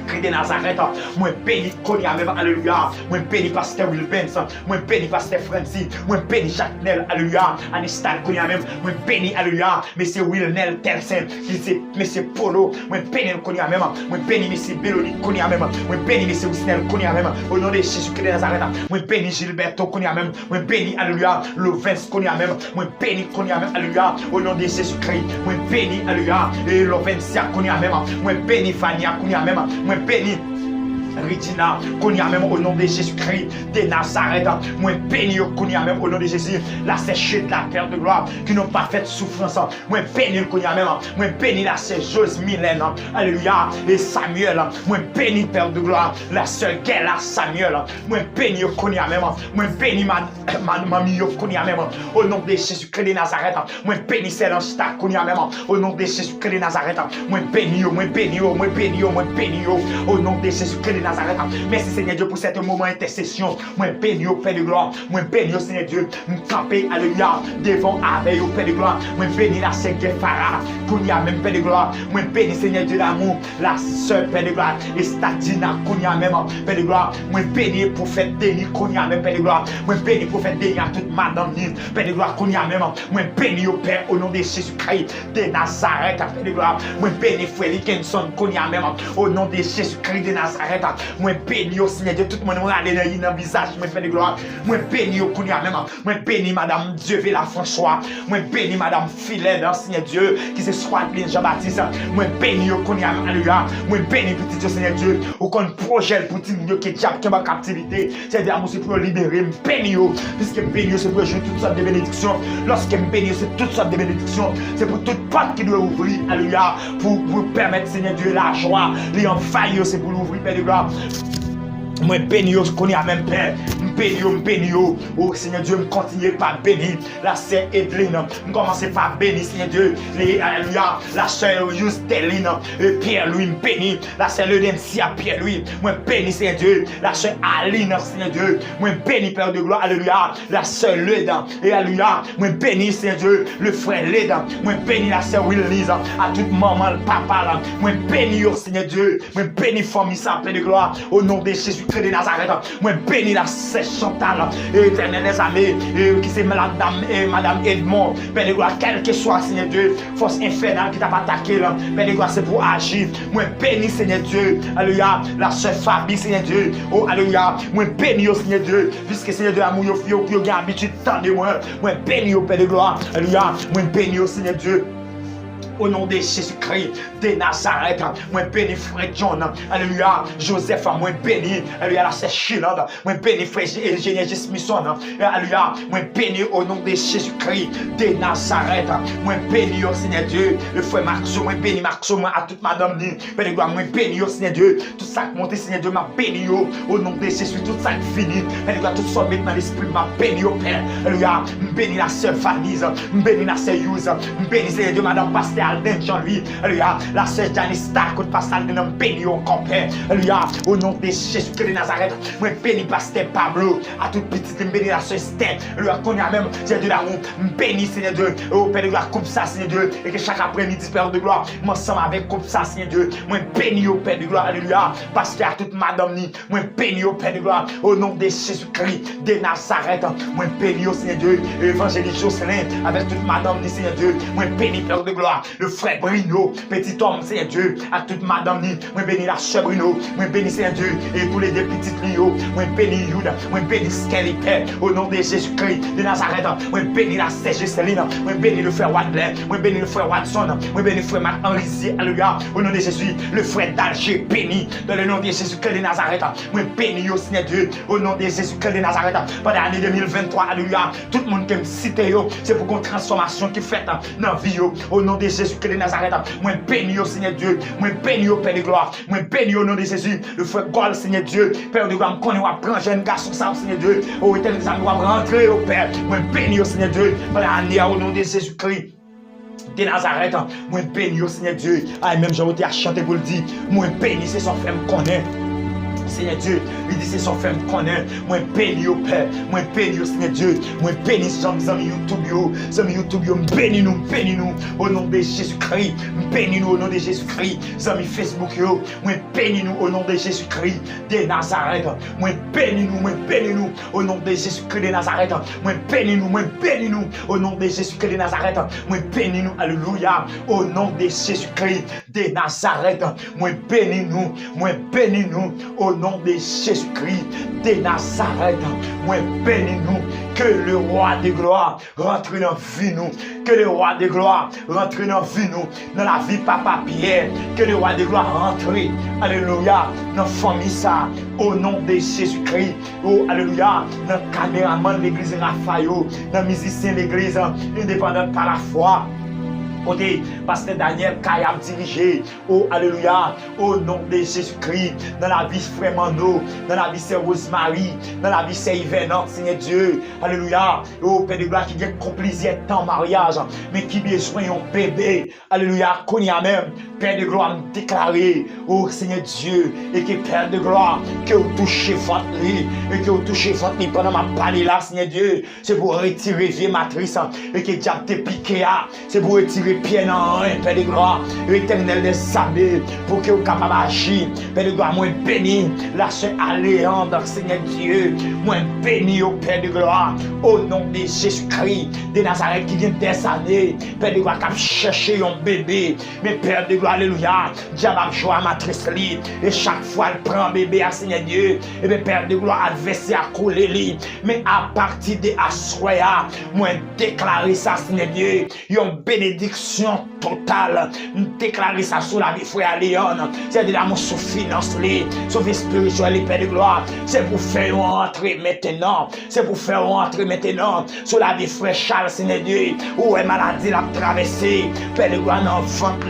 Christ de Nazareth, moi béni Konya même, alléluia, moi béni pasteur Will Benson, moi béni pasteur Francis, moi béni Jacques Nel, alléluia, Anistal Konya même, moi béni, alléluia, monsieur Will Nel Telsen, qui c'est monsieur Polo, moi béni Konya même, moi béni monsieur Béloni Konya même, moi béni monsieur Wisnel Konya même, au nom de Jésus-Christ de Nazareth, moi béni Gilberto Konya même, moi béni, alléluia, Lovens Konya même, moi béni Konya même, alléluia, au nom de Jésus-Christ, moi béni, alléluia, et Lovensia Konya même, moi béni Fania Konya même, moi béni Regina, qu'on y a même au nom de Jésus-Christ de Nazareth, moi béni qu'on y a même au nom de Jésus, la séchée de la terre de gloire, qui n'ont pas fait souffrance, moi béni qu'on y a même, moi béni la sœur Jose Mylène, alléluia, et Samuel, moi béni Père de gloire, la sœur Gela Samuel, moi béni qu'on y a même, moi béni mamie qu'on y a même, au nom de Jésus-Christ de Nazareth, moi béni Céleste qu'on y a même, au nom de Jésus-Christ de Nazareth, moi béni, moi béni, moi béni, moi béni, au nom de Jésus-Christ de Nazareth. Merci Seigneur Dieu pour cet moment d'intercession. Moi béni au Père de gloire. Moi béni au Seigneur Dieu. Nous camper, alléluia, devant avec au Père de gloire. Moi béni la sœur Gefara, qu'on y a même Père de gloire. Moi béni Seigneur Dieu d'amour, la sœur Père de gloire. Et Stadina, qu'on y a même Père de gloire. Moi béni prophète Denis, qu'on y a même Père de gloire. Moi béni prophète Denis à toute madame Père de gloire, qu'on y a même. Moi béni au Père au nom de Jésus-Christ de Nazareth, Père de gloire. Moi béni frère Likenson, qu'on y a même au nom de Jésus-Christ de Nazareth. Moi béni au Seigneur Dieu, tout le monde m'a allé dans le visage, moi Père de gloire. Moi béni au Kounia même, moi béni Madame Dieu la François, moi béni Madame Filet dans Seigneur Dieu, qui se soit Jean-Baptiste, moi béni au Kounia même, alléluia, moi béni petit Dieu Seigneur Dieu, ou qu'on projet pour petit Dieu qui est en captivité, c'est-à-dire c'est pour libérer, béni, puisque béni c'est pour jouer toutes sortes de bénédictions, lorsque béni c'est toutes sortes de bénédictions, c'est pour toute porte qui doit ouvrir, alléluia, pour permettre Seigneur Dieu la joie, les en faille, c'est pour l'ouvrir, Père de gloire. Moi béni au qu'on y a même Père, béni oh Seigneur Dieu, me continue par bénir la sœur Evelyne, me commencer par bénir Seigneur Dieu, alléluia, la sœur Justeline, Pierre-Louis, me béni, la sœur Ledencia, Pierre-Louis, moi béni Seigneur Dieu, la sœur Aline, Seigneur Dieu, moi béni Père de gloire, alléluia, la sœur Leda, et alléluia, moi béni Seigneur Dieu, le frère Leda, moi béni la sœur Willise, à toute maman, le papa là, moi béni au Seigneur Dieu, moi béni famille, ça Père de gloire, au nom de Jésus Jésus-Christ de Nazareth, moi bénis la sœur Chantal, éternel des amis, qui c'est Madame Edmond, Père de gloire, quel que soit, Seigneur Dieu, force infernale qui t'a pas attaqué, Père de gloire, c'est pour agir. Moi bénis, Seigneur Dieu, alléluia, la sœur Fabi, Seigneur Dieu, oh alléluia, moi bénis, Seigneur Dieu, puisque Seigneur Dieu, amour, yo a habitude tant de moi bénis, Père de gloire, alléluia, moi bénis, Seigneur Dieu. Au nom de Jésus-Christ de Nazareth, moi béni frère John, alléluia, Joseph, moi béni, alléluia, la sœur Sheila, moi béni frère Génésis Smithson, alléluia, moi béni au nom de Jésus-Christ de Nazareth, moi béni au Seigneur Dieu, le frère Marceau, moi béni Marceau, moi à toute madame, Père de gloire, moi béni au Seigneur Dieu, tout ça qui monte, Seigneur Dieu, m'a béni au nom de Jésus, tout ça qui finit, Père de gloire, tout ça maintenant l'esprit, m'a béni au Père, alléluia, béni la sœur Vanise, béni la sœur Yous, béni Seigneur Dieu, madame Pasteur Alden Jean-Louis, alléluia, la sœur Janice Stark, pasteur Alden, béni au compère, alléluia, au nom de Jésus-Christ de Nazareth, moi béni pasteur Pablo, à toute petite, béni la sœur Steph, alléluia, qu'on a même, Seigneur Dieu d'amour, béni Seigneur Dieu, au Père de gloire, coupe ça Seigneur Dieu, et que chaque après-midi, Père de gloire, moi ensemble avec coupe ça Seigneur Dieu, moi béni au Père de gloire, alléluia, pasteur à toute madame, moi béni au Père de gloire, au nom de Jésus-Christ de Nazareth, moi béni au Seigneur Dieu, évangéliste Jocelyn, avec toute madame, Seigneur Dieu, moi béni Père de gloire, le frère Bruno, petit homme, Seigneur Dieu, à toute madame, moi béni la sœur Bruno, moi béni Seigneur Dieu, et tous les deux petites Lio, moi béni Yuda, moi béni Skelly Père, au nom de Jésus-Christ de Nazareth, moi béni la sœur Céline, moi béni le frère Wadler, moi béni le frère Watson, moi béni le frère Marc-Henri, alléluia, au nom de Jésus, le frère d'Alger, béni, dans le nom de Jésus-Christ de Nazareth, moi béni au Seigneur Dieu, au nom de Jésus-Christ de Nazareth, pendant l'année 2023, alléluia, tout le monde qui me cite, c'est pour une transformation qui est faite dans la vie, au nom de Jésus-Christ de Nazareth, moi béni au Seigneur Dieu, moi béni au Père de gloire, moi béni au nom de Jésus, le frère Gol, Seigneur Dieu, Père de gloire, me connaît, on va prendre jeune garçon, ça, Seigneur Dieu, au éternel, ça va rentrer au Père, moi béni au Seigneur Dieu, pendant l'année, au nom de Jésus-Christ de Nazareth, moi béni au Seigneur Dieu, ah, même j'ai été à chanter pour le dire, moi béni, c'est son frère me connaît. Seigneur Dieu, il dit c'est son frère me connaît, moi béni au Père, moi béni au Seigneur Dieu, moi béni amis YouTube, béni nous, au nom de Jésus-Christ, béni nous au nom de Jésus-Christ, amis Facebook, moi béni nous au nom de Jésus-Christ de Nazareth, moi béni nous au nom de Jésus-Christ de Nazareth, moi béni nous au nom de Jésus-Christ de Nazareth, moi béni nous, alléluia, au nom de Jésus-Christ de Nazareth, moi béni nous au nom de Jésus-Christ de Nazareth, moi bénis nous, que le roi de gloire rentre dans la vie nous, que le roi de gloire rentre dans la vie nous, dans la vie papa Pierre, que le roi de gloire rentre, alléluia, dans la famille ça, au nom de Jésus-Christ, oh alléluia, dans le caméraman de l'église Raphaël, dans le musicien de l'église indépendante par la foi. Côté pasteur Daniel Kayam dirigé, oh alléluia, au nom de Jésus-Christ, dans la vie frère Mano, dans la vie c'est Rosemary, dans la vie c'est Yvenant, Seigneur Dieu, alléluia, oh Père de gloire qui vient compliser tant mariage, mais qui besoin un bébé, alléluia, qu'on y a même, Père de gloire déclaré, oh Seigneur Dieu, et que Père de gloire, que vous touchez votre lit, et que vous touchez votre lit pendant ma parole là, Seigneur Dieu, c'est pour retirer vieille matrice, et que diable te piqué, c'est pour retirer pied dans un, Père de gloire, l'éternel des armées, pour que vous capable d'agir, Père de gloire, moi béni, la sœur Aléandre, Seigneur Dieu, moi béni au Père de gloire, au nom de Jésus-Christ, de Nazareth qui vient des années, Père de gloire, qui a cherché un bébé, mais Père de gloire, alléluia, diable a joué à matrice, et chaque fois elle prend un bébé à Seigneur Dieu, et bien Père de gloire, adversaire à couler, mais à partir de Assoya, moi déclarer ça, Seigneur Dieu, une bénédiction totale, déclarer ça sur la vie frère Léon, c'est de l'amour sous finance, sur vie spirituelle, Père de gloire, c'est pour faire entrer maintenant, c'est pour faire entrer maintenant sur la vie frère Charles, Seigneur Dieu, où est maladie l'a traversé, Père de gloire, dans le ventre,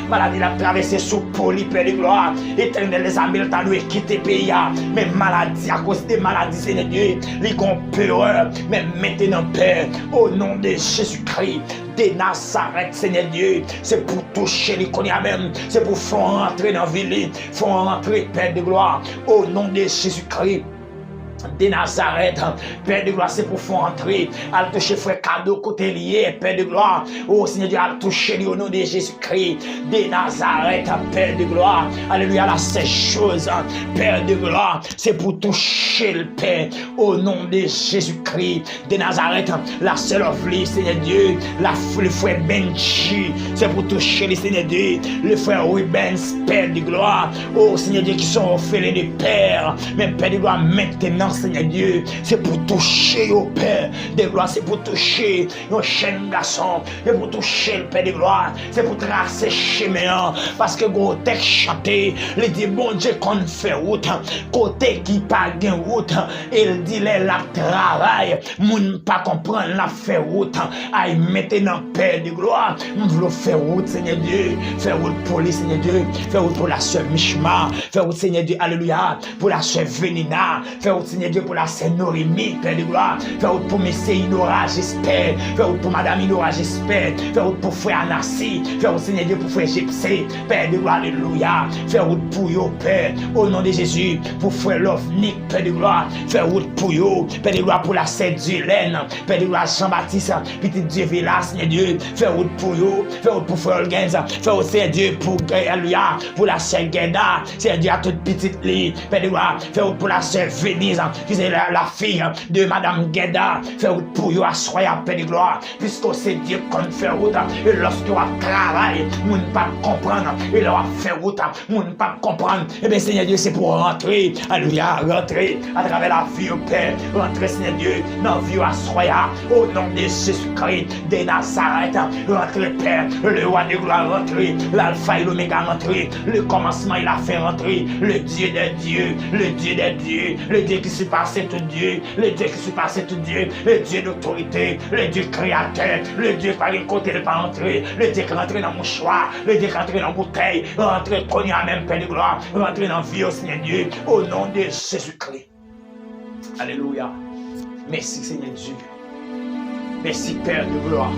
maladie l'a traversé sous poli, Père de gloire, éternel des amis, t'as dû quitter le pays, mais maladie, à cause des maladies, Seigneur Dieu, les peur, mais maintenant, Père, au nom de Jésus-Christ, de Nazareth, Seigneur Dieu, c'est pour toucher les cognacs même, c'est pour faire entrer dans la ville, faire entrer, Père de gloire, au nom de Jésus-Christ de Nazareth, Père de gloire, c'est pour faire entrer, à toucher frère cadeau côté lié, Père de gloire, oh Seigneur Dieu, à toucher au nom de Jésus-Christ, de Nazareth, Père de gloire, alléluia, là ces choses, Père de gloire, c'est pour toucher le Père, au nom de Jésus-Christ, de Nazareth, la seule offre, Seigneur Dieu, le frère Benji, c'est pour toucher le Seigneur Dieu, le frère Rubens, Père de gloire, oh Seigneur Dieu, qui sont orphelins de Père, mais Père de gloire, maintenant, Seigneur Dieu, c'est pour toucher au Père de gloire, c'est pour toucher un jeune garçon, c'est pour toucher le Père de gloire, c'est pour tracer chemin, parce que côté chanter, il dit bon Dieu qu'on fait route, côté qui pas gain route, il dit les la travail, moun pas comprendre la fait route, aïe maintenant Père de gloire, nous voulons faire route Seigneur Dieu, faire route pour les Seigneur Dieu, faire route pour la sœur Mishma, faire route Seigneur Dieu, alléluia, pour la sœur Venina, faire route Seigneur Dieu pour la sœur Norimi, Père de gloire, faire route pour Messie Inora, j'espère, faire route pour Madame Inora, j'espère, faire route pour frère Anassi, faire route Seigneur Dieu pour frère Gypsy, Père de gloire, alléluia, faire route pour yo, Père, au nom de Jésus, pour frère Lovnik, Père de gloire, faire route pour yo, Père de gloire pour la sœur Dulaine, Père de gloire Jean-Baptiste, petit Dieu Villa, Seigneur Dieu, faire route pour yo, faire route pour frère Olgenz, faire route Seigneur Dieu pour, alléluia, pour la sœur Gueda, Seigneur Dieu à toute petite lit, Père de gloire, faire route pour la sœur Venise, qui c'est la fille de Madame Gueda, faire route pour yo, assoyer à Père de gloire, puisque c'est Dieu qu'on fait route, et lorsque tu vas travailler, nous ne pas comprendre, et là on fait route, nous ne pas comprendre, et bien Seigneur Dieu, c'est pour rentrer, alléluia, rentrer à travers la vie au Père, rentrer Seigneur Dieu, dans la vie assoyer, au nom de Jésus-Christ, de Nazareth, rentrer Père, le roi de gloire rentrer, l'alpha et l'oméga rentrer, le commencement il a fait rentrer, le Dieu des dieux, le Dieu des dieux, le Dieu qui surpasse tout Dieu, le Dieu qui surpasse tout Dieu, le Dieu d'autorité, le Dieu créateur, le Dieu par le côté de pas entrer, le Dieu qui rentre dans mon choix, le Dieu qui rentre dans bouteille, rentrer connu à même Père de gloire, rentrer dans vie au Seigneur Dieu, au nom de Jésus-Christ. Alléluia. Merci Seigneur Dieu. Merci Père de gloire.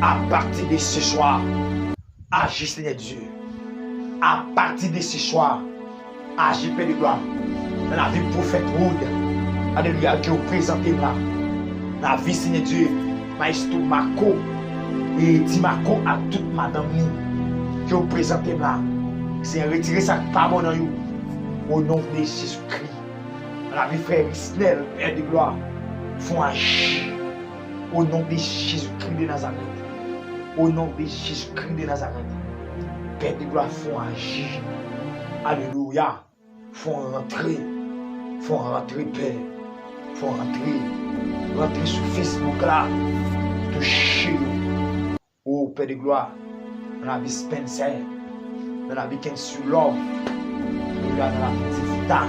À partir de ce soir, agis Seigneur Dieu. À partir de ce soir, agis Père de gloire. Dans la vie prophète Wood, alléluia, que vous présentez là. Dans la vie Seigneur Dieu, Maestro Marco et Timarco à toute madame que vous présentez là. C'est retirer ça pas bon dans vous. Au nom de Jésus-Christ. Dans la vie frère Isnel, Père de gloire, font agir. Au nom de Jésus-Christ de Nazareth. Au nom de Jésus-Christ de Nazareth. Père de gloire, font agir. Alléluia. Font rentrer. Font rentrer, Père. Font rentrer. Rentrer sur Facebook là. Toucher. Oh, Père de gloire. Dans la vie Spencer. Dans la vie Kensu Love. Dans la vie Tifta.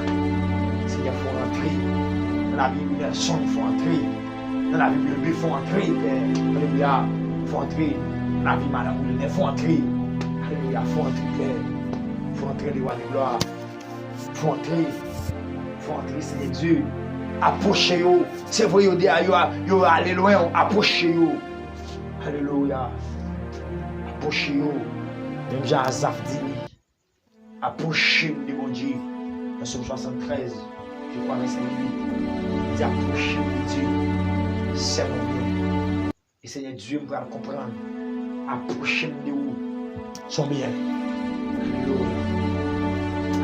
Seigneur, il faut rentrer. Dans la vie Nelson, il faut entrer. Dans la vie Bébé, il faut entrer, Père. Alléluia. Il faut entrer. Dans la vie Madame Moulinet, il faut entrer. Alléluia. Il faut entrer, Père. Il faut entrer, les rois de gloire. Il faut entrer. Il faut entrer, Seigneur Dieu. Approchez-vous. C'est vrai, vous allez loin. Approchez-vous. Alléluia. Approchez-vous. Même Jean Azaf dit. Approchez-vous de mon Dieu. Dans Somme 73, je crois verset 8. Il dit approchez-vous de Dieu. C'est mon bien. Et Seigneur Dieu me va comprendre. Approchez-vous de vous. Son bien. Alléluia.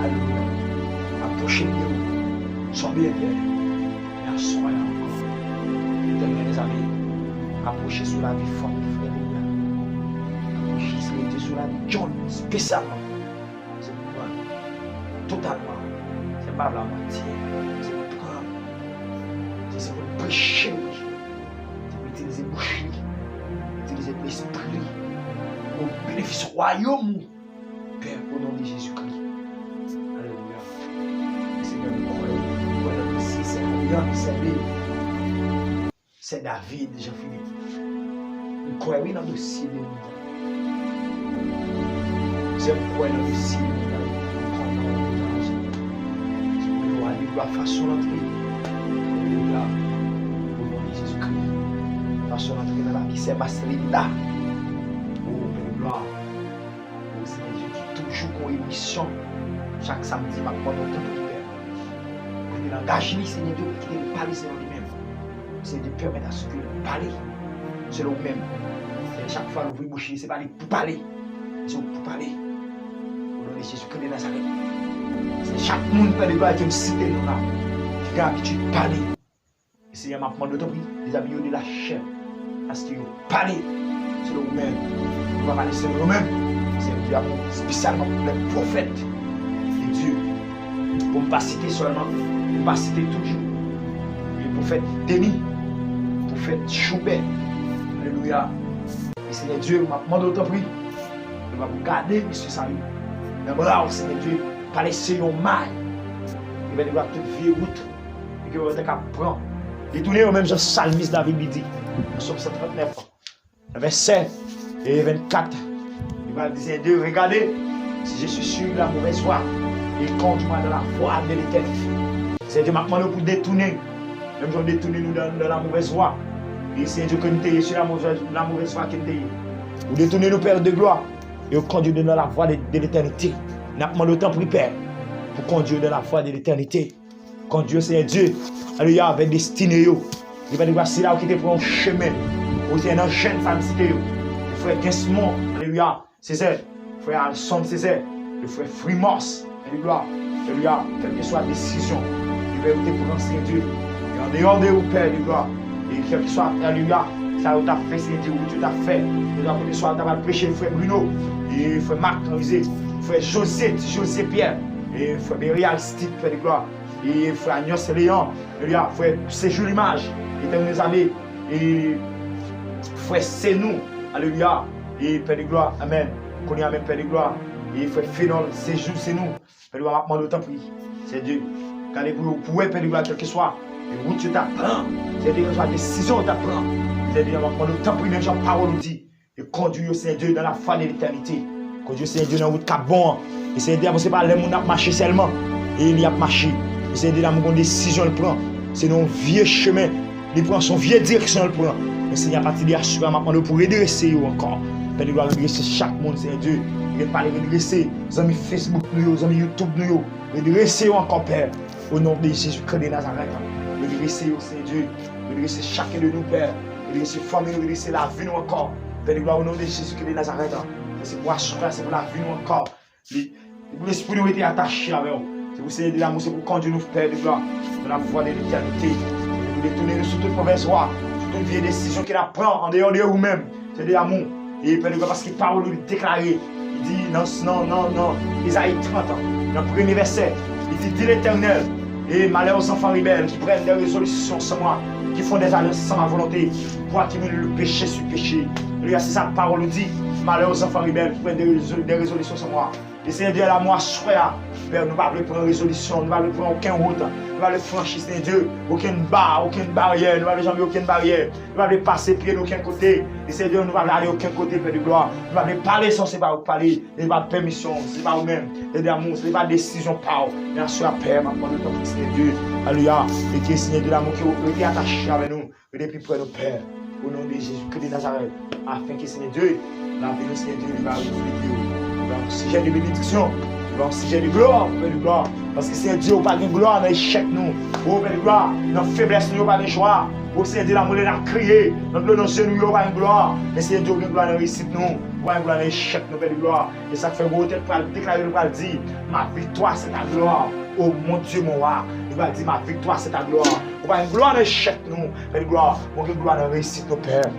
Alléluia. Approchez-vous de vous. Son bien, Père. Merci encore. Éternel, les amis. Approchez sur la vie forte de frère Léa. Approchez sur la vie John, spécialement. C'est pour moi. Totalement. C'est pas la moitié. C'est pour prendre. C'est pour prêcher. C'est pour utiliser bouche. Utiliser l'esprit. Au bénéfice royaume. Père, au nom de Jésus-Christ. Alléluia. Seigneur, nous croyons. Nous ici, c'est Alliance, c'est David, Jean-Philippe. Nous croyons dans le dossier de nous. C'est pourquoi dans le dossier de nous. La façon d'entrer, là, au nom de Jésus-Christ, façon d'entrer dans la vie, c'est Maslinda. Oh, Père gloire, oh Seigneur Dieu, qui toujours une émission, chaque samedi, ma croix dans tout le Père. de langage, Seigneur Dieu, qui te parle selon lui-même. Seigneur Dieu, permet à ce que nous parler selon nous-mêmes. Chaque fois, nous ouvrons bouche, c'est pas pour parler. C'est pour parler. Au nom de Jésus-Christ de Nazareth. C'est chaque monde qui doit être cité nous là. Qui a l'habitude de parler. Et Seigneur, m'a demandé de prier, les amis de la chair. Parce que vous parlez selon vous-même. Nous va parler selon nous-mêmes. C'est Dieu, spécialement pour les prophètes de Dieu. Pour ne pas citer seulement, pour ne pas citer toujours. Le prophète Denis, le prophète Choubert. Alléluia. Et Seigneur Dieu, m'a demandé de prier. Il va vous garder, monsieur Salut. D'abord, Seigneur Dieu, pas laisser un mal. Il va devoir toute vie route. Et que vous allez prendre. Détourner au même genre Salmis David lui dit. Psaume 139, verset et 24. Il va dire Dieu, regardez, si je suis sur la mauvaise voie, il conduit-moi dans la voie de l'éternité. C'est Dieu m'a demandé pour détourner. Même si on détourne nous dans la mauvaise voie. Et c'est Dieu que nous sommes sur la mauvaise voie qu'il est. Vous détournez nos pères de gloire. Et vous conduisez dans la voie de l'éternité. Nous avons demandé autant pour Père. Pour conduire dans la voie de l'éternité. Conduire, Seigneur Dieu. Alléluia, avec destinée. Il va dire, c'est là où il te prend un chemin. Où c'est une jeune femme cité. Le frère Guesmont, alléluia, Césaire. Le frère Alson Césaire. Le frère Frimos, alléluia. Alléluia, quelle que soit la décision. Il va te prendre, Seigneur Dieu. Et en dehors de vous, Père, alléluia. Et quel que soit, alléluia, ça vous a fait, Seigneur Dieu, où tu t'as fait. Et dans le soir, tu as prêché le frère Bruno. Et le frère Marc, le frère José Pierre. Et le frère Bérial Steve, Père de gloire. Et frère Agnès Léon, frère Séjour l'image, éternels amis, et frère Senou, alléluia, et Père de gloire, amen, connaît amen, Père de gloire, et frère Fénol, Séjour, c'est nous, Père de gloire, m'a demandé autant prier, c'est Dieu, quand vous pouvez, Père de gloire, quel que soit, et où tu t'apprends, c'est Dieu, la décision t'apprend, c'est Dieu, m'a demandé autant prier, même si la parole nous dit, et conduire, Seigneur Dieu, dans la foi de l'éternité, conduire, Seigneur Dieu, dans la route cap bon, et c'est Dieu, c'est pas les gens qui marché seulement, et il y a marché. C'est de la décision le prend. C'est nos vieux chemin. Il prend son vieille direction le prend. Mais Seigneur, à partir de l'assurance, maintenant pour redresser encore. Père de gloire, redresser chaque monde, Seigneur Dieu. Il va parler redresser. Les amis Facebook, les amis YouTube, redresser encore, Père. Au nom de Jésus-Christ de Nazareth. Redresser, Seigneur Dieu. Redresser chacun de nous, Père. Redresser famille, redresser la vie, nous encore. Père de gloire, au nom de Jésus-Christ de Nazareth. C'est pour assurer, c'est pour la vie, nous encore. L'esprit nous était attaché avec nous. C'est pour Seigneur de l'amour, c'est pour conduire nous, Père de gloire, dans la voie de l'éternité. C'est pour détourner nous sur toute mauvaise voie, sur toute vieille décision qu'il prend en dehors de vous-même. C'est de l'amour. Et Père de gloire, parce qu'il parle, il déclare, il dit, non, Isaïe 30, dans le premier verset, il dit l'Éternel, et malheur aux enfants rebelles qui prennent des résolutions sans moi, qui font des alliances sans ma volonté, pour accumuler le péché sur péché. C'est ça que la parole dit, malheur aux enfants rebelles qui prennent des résolutions sans moi. Et Seigneur Dieu, la moi, sois Père, nous ne pouvons pas prendre résolution, nous ne pouvons pas prendre aucune route, nous ne pouvons pas franchir, Seigneur Dieu, aucune barre, aucune barrière, nous ne pouvons jamais aucune barrière, nous ne pouvons pas passer pied d'aucun côté. Et Seigneur Dieu, nous ne pouvons pas aller aucun côté, Père de gloire. Nous ne pouvons pas parler sans c'est pas vous parler, ce n'est pas permission, ce n'est pas vous-même, c'est d'amour, ce n'est pas décision par vous. Bien sûr, Père, maintenant, nous sommes Seigneur Dieu, alléluia, et qui est Seigneur de l'amour qui est attaché avec nous, et depuis près de nos pères, au nom de Jésus-Christ de Nazareth, afin que Seigneur Dieu, la vie de Seigneur Dieu, il va révéler un sujet de bénédiction. Un sujet de gloire, Père de gloire. Parce que c'est Dieu, pas de gloire dans l'échec nous. Oh, Père de gloire, dans la faiblesse, nous, pas de joie. Oh, c'est Dieu, la monnaie a crié. Dans le nom de nous, pas de gloire. Mais c'est Dieu, gloire dans réussite nous. Pas de gloire dans l'échec nous, Père de gloire. Et ça fait gros tête pour déclarer, pour dire, ma victoire, c'est ta gloire. Oh, mon Dieu, mon roi. Il va dire, ma victoire, c'est ta gloire. Pas de gloire dans l'échec nous, Père de gloire. Mon gloire dans réussite nous, Père.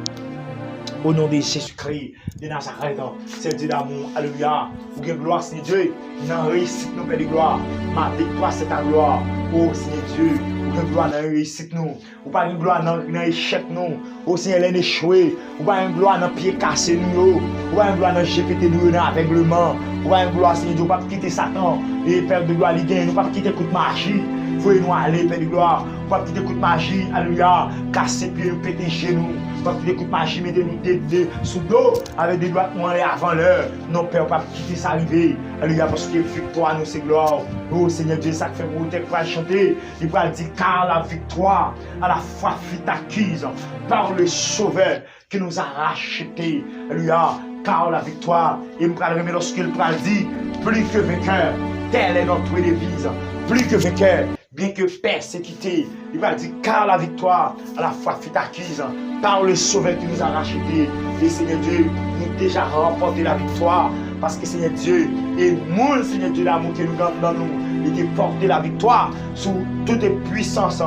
Au nom de Jésus-Christ de Nazareth, c'est Dieu d'amour, alléluia. Pour que gloire, Seigneur Dieu, dans réussite nous, Père de gloire. Ma victoire, c'est ta gloire. Oh, Seigneur Dieu, pour que gloire dans réussite nous. Ou pas une gloire dans l'échec nous. Oh, Seigneur, elle est échouée. Ou pas une gloire dans pied cassé nous. Ou pas une gloire dans GPT nous, dans aveuglement. Ou pas une gloire, Seigneur Dieu, pas quitter Satan. Et Père de gloire, il gagne, nous pas quitter coup de magie. Faut nous aller, Père de gloire. Pas quitter coup de magie, alléluia. Casser pied, nous péter genoux. Pas quitter coup de magie, mettez nous sous l'eau avec des doigts noirs avant l'heure. Non, Père, pas quitter ça arriver. Alléluia, parce que victoire, nous, c'est gloire. Oh, Seigneur Dieu, ça fait vous pour chanter. Il va dire, car la victoire, à la fois fut acquise par le Sauveur qui nous a rachetés. Alléluia, car la victoire, il me parle remettre lorsqu'il dit, plus que vainqueur, telle est notre devise. Plus que vainqueur. bien que persécuté. Il va dire, car la victoire à la fois fut acquise par le Sauveur qui nous a rachetés. Et Seigneur Dieu, nous déjà remporté la victoire. Parce que Seigneur Dieu, et moi, Seigneur Dieu, l'amour que nous gardons dans nous, il a porté la victoire sur toutes les puissances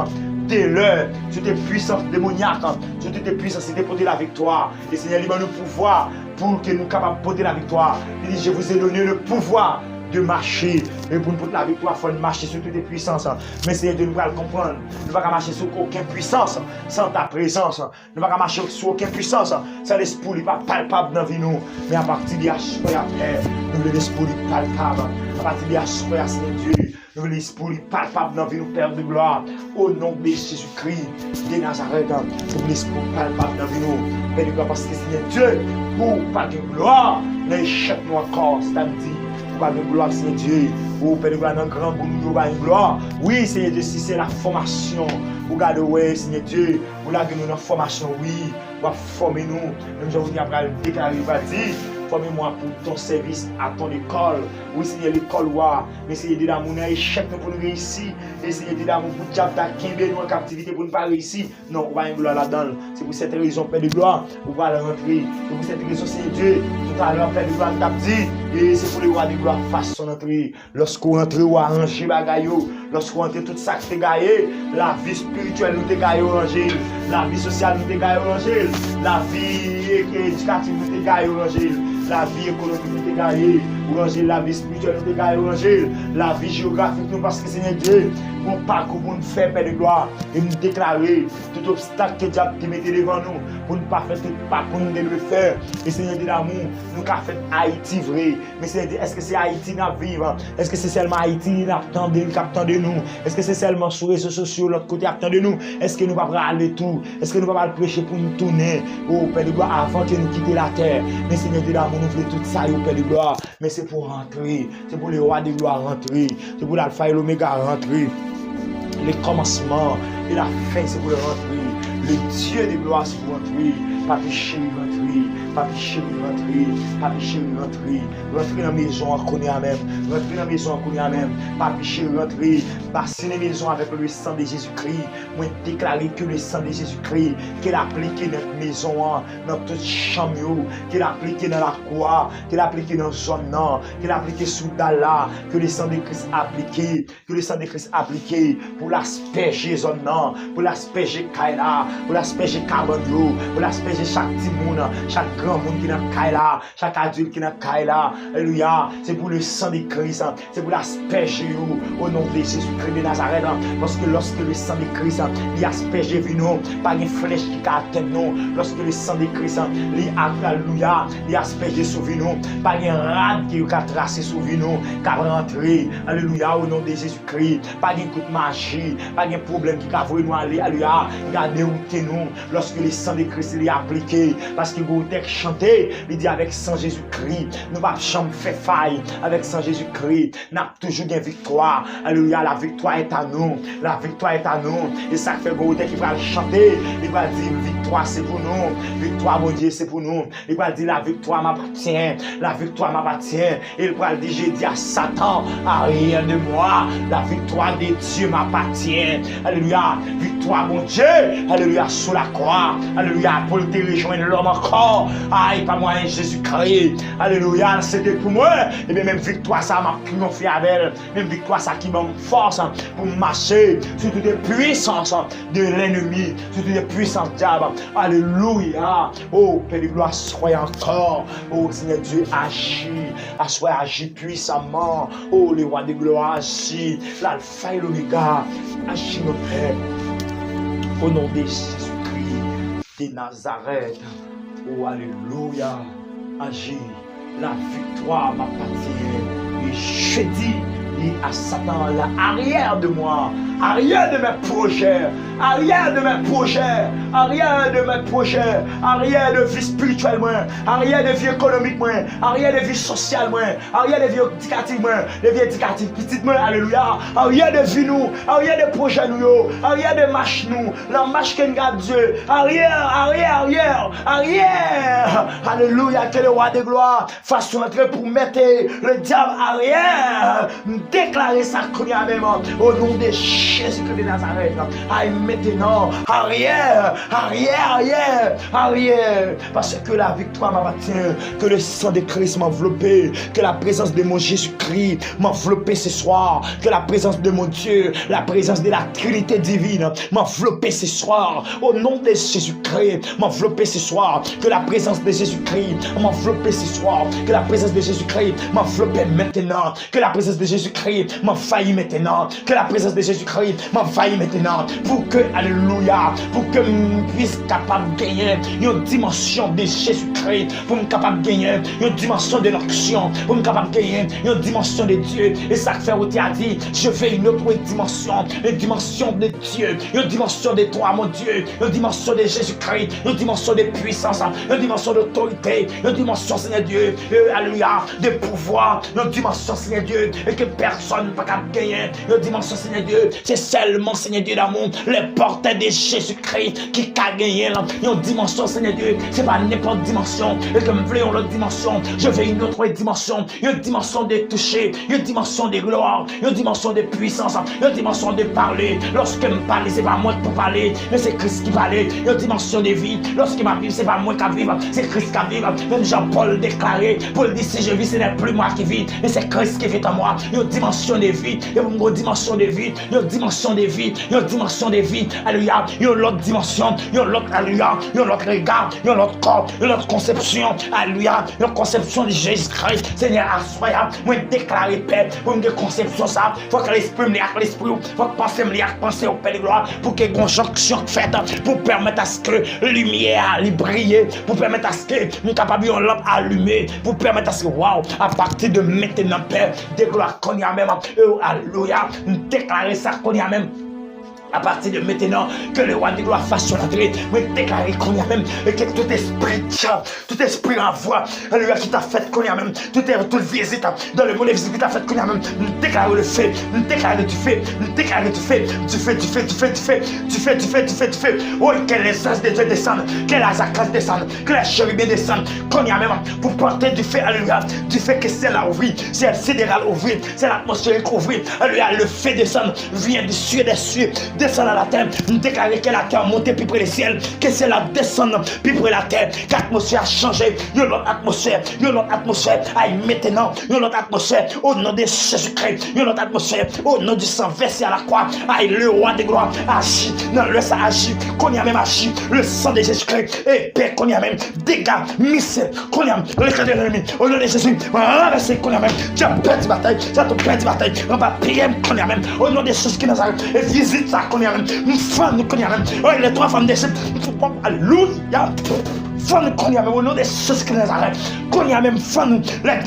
de l'heure, sur toutes les puissances démoniaques, sur toutes les puissances, il a porté la victoire. Et Seigneur, il va nous pouvoir pour que nous soyons capables de porter la victoire. Il dit, je vous ai donné le pouvoir de marcher. Et pour nous porter la victoire, il faut marcher sur toutes les puissances. Mais Seigneur Dieu, nous allons comprendre. Nous ne pouvons pas marcher sur aucune puissance sans ta présence. Nous ne pouvons pas marcher sur aucune puissance sans l'esprit qui n'est pas palpable dans la vie. Mais à partir de l'esprit après, nous voulons l'esprit palpable. À partir de l'esprit, Seigneur Dieu, nous voulons l'esprit palpable dans la vie, nous Père de gloire. Au nom de Jésus-Christ de Nazareth, nous voulons l'esprit palpable dans la vie, nous Père de gloire, parce que Seigneur Dieu, pour pas de gloire, nous échappons encore samedi. Pour pas de gloire, Seigneur Dieu. Pour Père de gloire, dans grand pour nous donner une gloire. Oui, Seigneur Dieu, si c'est la formation, vous regardez, ouais, Seigneur Dieu, vous l'avez nous dans la formation, oui, vous formez nous. Même je vous dis après, déclarer, vous dire. Formez-moi pour ton service à ton école. Oui, Seigneur, l'école, mais Seigneur, Dieu d'amour, nous échec pour nous réussir. Et Seigneur, Dieu d'amour, pour diable d'acquérir nous en captivité pour ne pas réussir. Non, on va une gloire là-dedans. C'est pour cette raison, Père de gloire, on va rentrer. C'est pour cette raison, Seigneur Dieu, tout à l'heure, Père de gloire, t'a dit. Et c'est pour les rois de gloire fasse son entrée. Lorsqu'on rentre, on va arranger bagaillot. Lorsqu'on rentre, tout ça qui t'est gaillé. La vie spirituelle nous t'est gaillé orangé. La vie sociale nous t'est gaillé orangé. La vie éducative nous t'est gaillé orangé. La vie économique nous t'est gaillé orangé. La vie spirituelle nous t'est gaillé orangé. La vie géographique nous, parce que Seigneur Dieu, mon parcours pour nous faire, Père de gloire, et nous déclarer tout obstacle que Dieu te mettait devant nous, pour ne pas faire tout pas pour nous de le faire. Et Seigneur Dieu d'amour, nous avons fait Haïti vrai. Mais Seigneur Dieu, est-ce que c'est Haïti qui vivre? Est-ce que c'est seulement Haïti qui attend de nous? Est-ce que c'est seulement sur les réseaux sociaux, l'autre côté attend de nous? Est-ce que nous ne pouvons pas aller tout? Est-ce que nous ne pouvons pas prêcher pour nous tourner? Oh Père de gloire, avant que nous quittions la terre. Mais Seigneur Dieu d'amour, nous voulons tout ça, oh Père de gloire. Mais c'est pour rentrer. C'est pour les rois de gloire rentrer. C'est pour l'alpha et l'oméga rentrer. Le commencement et la fin, c'est pour le rentrer. Le Dieu de gloire, c'est pour rentrer. Papi chéri, rentrer. Papi chéri, rentrer. Papi chéri, rentrer. Rentrer dans la maison, on connaît même. Rentrer dans la maison, on connaît même. Papi chéri, rentrer. Passer les maisons avec le sang de Jésus-Christ. Moi, déclarer que le sang de Jésus-Christ, qu'il a appliqué dans notre maison, dans toute chambre, qu'il a appliqué dans la cour, qu'il a appliqué dans la zone, qu'il a appliqué sous Dalla, que le sang de Christ a appliqué, que le sang de Christ a appliqué pour l'asperger zone, pour l'asperger Kaila, pour l'asperger Kabanyo, pour l'asperger chaque petit monde, chaque grand monde qui est dans Kaila, chaque adulte qui est dans Kaila. Alléluia. C'est pour le sang de Christ, c'est pour l'asperger au nom de Jésus-Christ de Nazareth. Parce que lorsque le sang de Christ, il asperge nous, pas une flèche qui atteint nous. Lorsque le sang de Christ, alléluia, il asperge sur nous, pas une rade qui a tracé sur nous, qui a rentré, alléluia, au nom de Jésus-Christ. Pas de coup de magie, pas de problème qui a voulu nous aller, alléluia, il a dérouté nous. Lorsque le sang de Christ est appliqué, parce qu'il vous a chanté, il dit avec sang Jésus-Christ, nous ne pouvons jamais faire faille. Avec sang Jésus-Christ, nous avons toujours une victoire. Alléluia, la victoire est à nous. La victoire est à nous. Et ça fait que qui va chanter, il va dire victoire c'est pour nous. Victoire, mon Dieu, c'est pour nous. Il va dire la victoire m'appartient. La victoire m'appartient. Il va dire, j'ai dit à Satan, arrière de moi. La victoire de Dieu m'appartient. Alléluia. Victoire, mon Dieu. Alléluia, sous la croix. Alléluia, pour te rejoindre l'homme encore. Aïe, pas moi, Jésus-Christ. Alléluia, c'était pour moi. Et bien, même victoire, ça m'a triomphé avec elle. Même victoire, ça qui m'a force pour marcher sur toutes les puissances de l'ennemi, sur toutes les puissances diable. Alléluia. Oh, Père de gloire, soyez encore. Oh, Seigneur Dieu, agis puissamment. Oh, les rois de gloire, agis. L'alpha et l'oméga, agis, mon Père. Au nom de Jésus-Christ de Nazareth. Oh, alléluia. Agis. La victoire m'appartient. Et je dis à Satan, l'arrière de moi, arrière de mes projets, arrière de mes projets, arrière de mes projets, arrière de vie spirituelle, arrière de vie économique, arrière de vie sociale, arrière de vie éducative, de vie éducative petite, alléluia, arrière de vie nous, arrière de projet nous, arrière de marche nous, la marche que nous avons Dieu, arrière, alléluia, que le roi de gloire fasse son entrée pour mettre le diable arrière. déclarer ça qu'on y a même au nom de Jésus-Christ de Nazareth. Aïe, maintenant, arrière, parce que la victoire m'appartient, que le sang de Christ m'enveloppe, que la présence de mon Jésus-Christ m'enveloppe ce soir, que la présence de mon Dieu, la présence de la Trinité divine m'enveloppe ce soir, au nom de Jésus-Christ m'enveloppe ce soir, que la présence de Jésus-Christ m'enveloppe ce soir, que la présence de Jésus-Christ m'enveloppe maintenant, que la présence de Jésus-Christ m'envahit maintenant, que la présence de Jésus-Christ m'envahit maintenant, pour que, alléluia, pour que je puisse capable de gagner une dimension de Jésus-Christ, pour me capable de gagner une dimension de l'action, pour me capable de gagner une dimension de Dieu. Et ça fait où tu as dit, je fais une autre dimension, une dimension de Dieu, une dimension de toi, mon Dieu, une dimension de Jésus-Christ, une dimension de puissance, une dimension d'autorité, une dimension, Seigneur Dieu, alléluia, de pouvoir, une dimension, Seigneur Dieu, et que personne ne peut gagner, une dimension, Seigneur Dieu, c'est seulement, Seigneur Dieu d'amour, les porteurs de Jésus-Christ qui a gagné, une dimension, Seigneur Dieu, c'est pas n'importe dimension, et que me voulons l'autre dimension, je veux une autre dimension, une dimension de toucher, une dimension de gloire, une dimension de puissance, une dimension de parler, lorsque me parle, c'est pas moi qui peux parler, mais c'est Christ qui parle, une dimension de vie, lorsqu'il m'a vivre, c'est pas moi qui vive, c'est Christ qui vive, même Jean-Paul déclaré, Paul dit si je vis, ce n'est plus moi qui vis, mais c'est Christ qui vit en moi, une dimension de vie, une dimension de vie, une dimension de vie, une dimension de vie, alléluia, une autre dimension, une autre, alléluia, une autre regard, une autre corps, une autre conception, alléluia, une conception de Jésus-Christ, Seigneur, assoya, moi déclarer paix, pour une conception ça, faut que l'esprit me liaque l'esprit, faut que penser me liaque penser au Père de gloire, pour que conjonction faite, pour permettre à ce que lumière brille, pour permettre à ce que nous capables de lampe allumée, pour permettre à ce que, waouh, à partir de maintenant, Père, de gloire qu'on y a même, alléluia, déclarer ça qu'on y a même. À partir de maintenant, que le roi de gloire fasse son entrée, mais déclarer qu'on y a même, et que tout esprit en voix, alléluia, qui t'a fait qu'on y a même, toute visite dans le monde invisible qui t'a fait qu'on y a même, nous déclarer le fait, nous déclarer du fait, nous déclarer du fait, oh, que les anges de Dieu descendent, que les accases descendent, que les chérubins descendent, qu'on y a même, pour porter du fait, alléluia, du fait que c'est la ouvrir, c'est le sidéral ouvrir, c'est l'atmosphère ouvrir, alléluia, le fait descendre, vient des cieux, descend à la terre, nous déclarer que la terre monte plus près du ciel, que c'est la descendre plus près de la terre, que l'atmosphère a changé, il y a l'autre atmosphère, aïe maintenant, il y a l'autre atmosphère, au nom de Jésus-Christ, il y a l'autre atmosphère, au nom du sang versé à la croix, aïe le roi de gloire agit, dans le sang agit, qu'on y a même agi, le sang de Jésus-Christ, et paix qu'on y a même, dégâts, missile, qu'on y a même, le cœur de l'ennemi, au nom de Jésus, renverser qu'on y a même, tu as perdu bataille, tu as perdu bataille, on va prier qu'on y a même, au nom de Jésus qui nous a et visite ça qu'on y a même, une femme qu'on y a même, oh, les trois femmes d'Égypte, alléluia, femme qu'on y a même, au nom de Jésus qui nous a qu'on y a même, femme, les démons